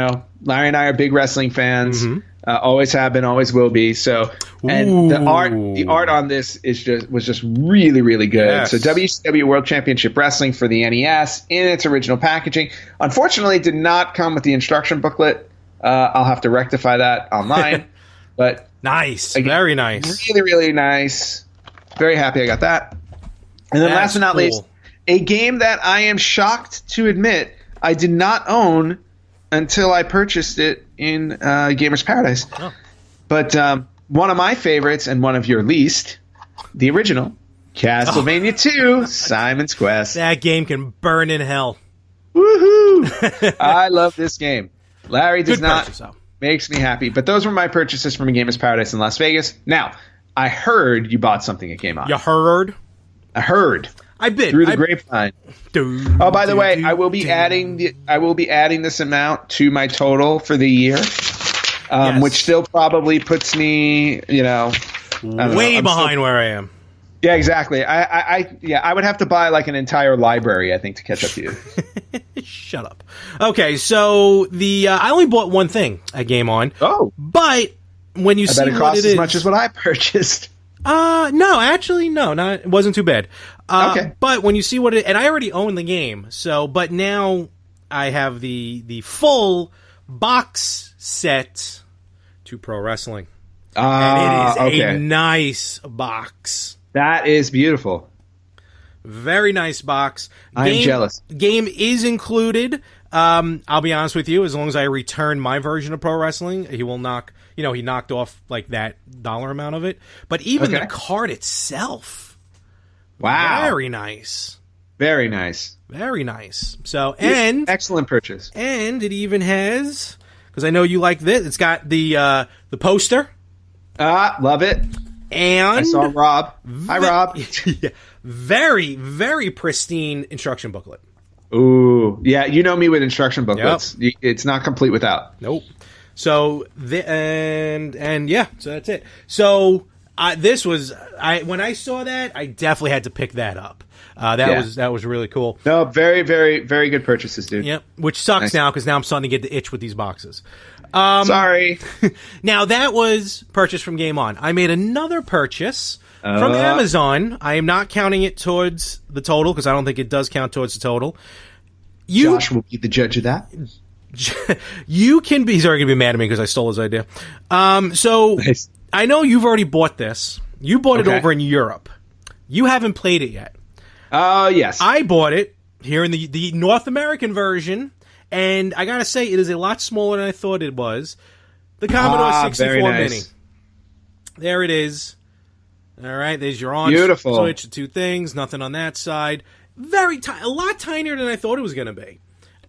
I are big wrestling fans. Mm-hmm. Always have been, always will be. So, and the art on this was just really, really good. Yes. So, WCW World Championship Wrestling for the NES in its original packaging. Unfortunately, it did not come with the instruction booklet. I'll have to rectify that online. But nice, again, very nice, really, really nice. Very happy I got that. And then, last but not least, a game that I am shocked to admit I did not own until I purchased it in Gamers Paradise. Oh. But one of my favorites and one of your least, the original Castlevania 2, Simon's Quest. That game can burn in hell. Woohoo! I love this game. Larry does Good not. purchase, though. Makes me happy. But those were my purchases from Gamers Paradise in Las Vegas. Now, I heard you bought something at Game On. You heard? I heard. I bid. Through the grapevine. Oh, by the way, I will be adding this amount to my total for the year, Yes. which still probably puts me, way behind where I am. Yeah, exactly. I would have to buy like an entire library, I think, to catch up to you. Shut up. Okay, so I only bought one thing at Game On. Oh, but when you I see bet it what costs it as is, much as what I purchased. no, actually, no, it wasn't too bad. Okay. But when you see what and I already own the game, but now I have the full box set to Pro Wrestling, and it is a nice box. That is beautiful. Very nice box. I'm jealous. Game is included. I'll be honest with you. As long as I return my version of Pro Wrestling, he will knock. He knocked off like that dollar amount of it. But even the card itself, wow, very nice. Very nice. Very nice. So excellent purchase. And it even has, because I know you like this. It's got the poster. Love it. And I saw Rob. Hi, Rob. Yeah, very, very pristine instruction booklet. Ooh, yeah. You know me with instruction booklets. Yep. It's not complete without. Nope. So and yeah. So that's it. So this was when I saw that, I definitely had to pick that up. That was really cool. No, very, very, very good purchases, dude. Yep. Which sucks now because now I'm starting to get the itch with these boxes. Sorry. Now that was purchased from Game On. I made another purchase from Amazon. I am not counting it towards the total because I don't think it does count towards the total. Josh will be the judge of that. You can be. He's already gonna be mad at me because I stole his idea. So nice. I know you've already bought this. You bought it over in Europe. You haven't played it yet. Yes. I bought it here in the North American version. And I gotta say, it is a lot smaller than I thought it was. The Commodore 64 nice. Mini. There it is. All right, there's your on Beautiful. switch, the two things, nothing on that side. Very a lot tinier than I thought it was going to be.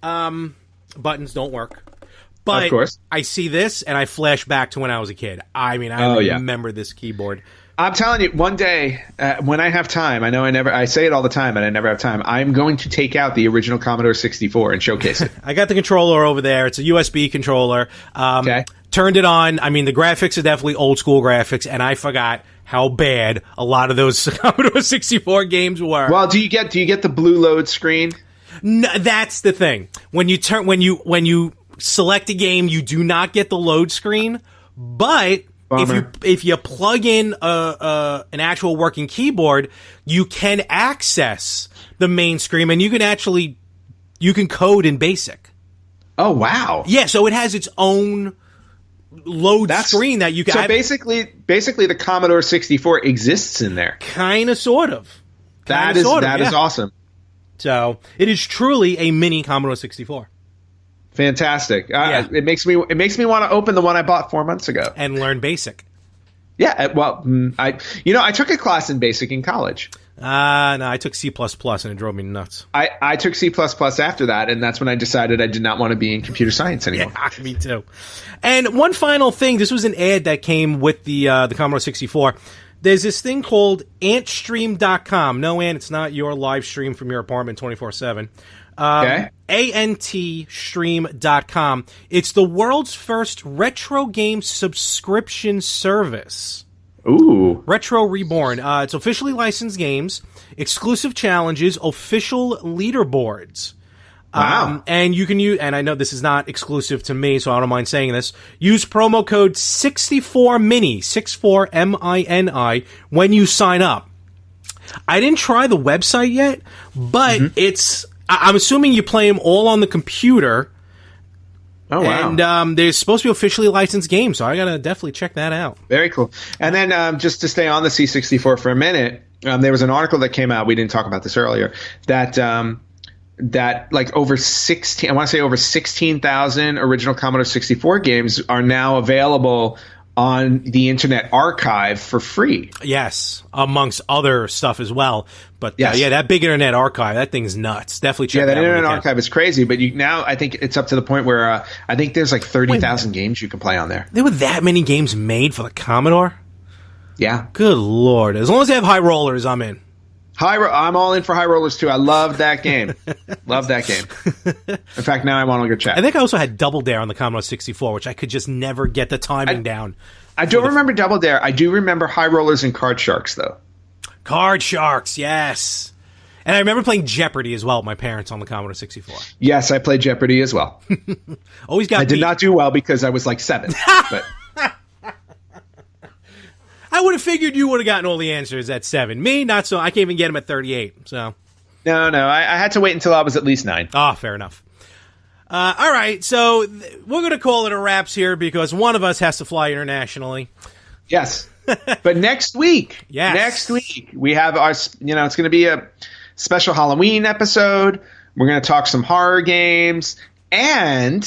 Buttons don't work. But of course. I see this, and I flash back to when I was a kid. I mean, I remember this keyboard. I'm telling you, one day when I have time, I say it all the time, and I never have time. I'm going to take out the original Commodore 64 and showcase it. I got the controller over there. It's a USB controller. Turned it on. I mean, the graphics are definitely old school graphics, and I forgot how bad a lot of those Commodore 64 games were. Well, do you get the blue load screen? No, that's the thing. When you select a game, you do not get the load screen, but if you plug in an actual working keyboard, you can access the main screen, and you can code in BASIC. Oh wow! Yeah, so it has its own load screen that you can. So basically, the Commodore 64 exists in there. Kind of, sort of. That is awesome. So it is truly a mini Commodore 64. Fantastic. It makes me want to open the one I bought 4 months ago and learn BASIC. Yeah, well, I took a class in BASIC in college. No, I took C++ and it drove me nuts. I took C++ after that, and that's when I decided I did not want to be in computer science anymore. Yeah, me too. And one final thing, this was an ad that came with the Commodore 64. There's this thing called antstream.com. No, Ant, it's not your live stream from your apartment 24/7. antstream.com. It's the world's first retro game subscription service. Ooh. Retro Reborn. It's officially licensed games, exclusive challenges, official leaderboards. Wow. And you can use, and I know this is not exclusive to me, so I don't mind saying this. Use promo code 64MINI, 64MINI, when you sign up. I didn't try the website yet, but I'm assuming you play them all on the computer. Oh, wow. And they're supposed to be officially licensed games, so I got to definitely check that out. Very cool. And then just to stay on the C64 for a minute, there was an article that came out, we didn't talk about this earlier, that that like over 16, I want to say over 16,000 original Commodore 64 games are now available on the Internet Archive for free. Yes, amongst other stuff as well. But Yes. yeah, that big Internet Archive, that thing's nuts. Definitely check Yeah, it that out. Internet Archive is crazy, but now I think it's up to the point where I think there's like 30,000 games you can play on there. There were that many games made for the Commodore? Yeah. Good Lord. As long as they have high rollers, I'm in. I'm all in for High Rollers too. I love that game. Love that game. In fact, now I want to go check. I think I also had Double Dare on the Commodore 64, which I could just never get the timing down. I don't remember Double Dare. I do remember High Rollers and Card Sharks, though. Card Sharks, yes. And I remember playing Jeopardy as well with my parents on the Commodore 64. Yes, I played Jeopardy as well. Always got I did beat. not do well because I was like 7. But I would have figured you would have gotten all the answers at 7. Me, not so. I can't even get them at 38. So no, I had to wait until I was at least 9. Ah, fair enough. All right, so we're going to call it a wraps here because one of us has to fly internationally. Yes. But next week, we have our, it's going to be a special Halloween episode. We're going to talk some horror games. And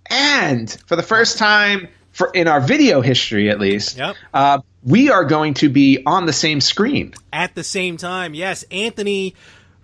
for the first time in our video history, at least, we are going to be on the same screen. At the same time, yes. Anthony,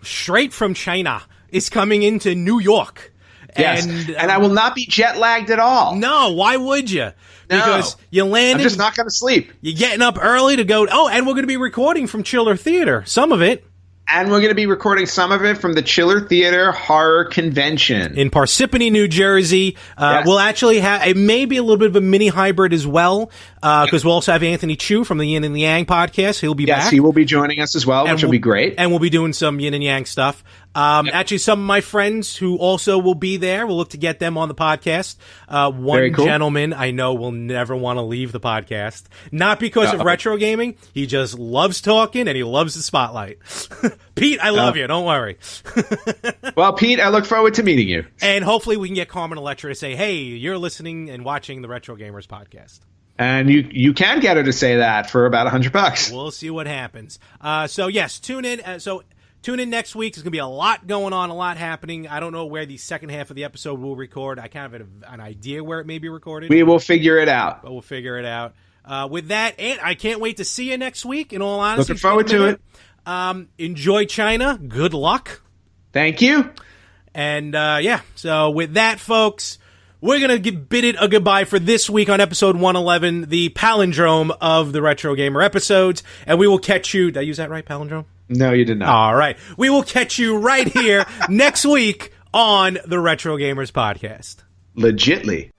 straight from China, is coming into New York. Yes, and I will not be jet lagged at all. No, why would you? Because you landed. I'm just not going to sleep. You're getting up early to go. Oh, and we're going to be recording from Chiller Theater. Some of it. And we're going to be recording some of it from the Chiller Theater Horror Convention in Parsippany, New Jersey. Yes. We'll actually have, it may be a little bit of a mini hybrid as well, because we'll also have Anthony Chu from the Yin and the Yang podcast. He'll be back. Yes, he will be joining us as well, which will be great. And we'll be doing some Yin and Yang stuff. Actually, some of my friends who also will be there, we'll look to get them on the podcast. One gentleman I know will never want to leave the podcast. Not because of retro gaming. He just loves talking and he loves the spotlight. Pete, I love you. Don't worry. Well, Pete, I look forward to meeting you. And hopefully we can get Carmen Electra to say, hey, you're listening and watching the Retro Gamers podcast. And you can get her to say that for about $100. We'll see what happens. So, yes, tune in. Tune in next week. There's going to be a lot going on, a lot happening. I don't know where the second half of the episode will record. I kind of have an idea where it may be recorded. We will figure it out. But we'll figure it out. With that, and I can't wait to see you next week, in all honesty. Looking forward to it. Enjoy China. Good luck. Thank you. And, so with that, folks, we're going to bid it a goodbye for this week on episode 111, the palindrome of the Retro Gamer episodes. And we will catch you. Did I use that right, palindrome? No, you did not. All right. We will catch you right here next week on the Retro Gamers podcast. Legitly.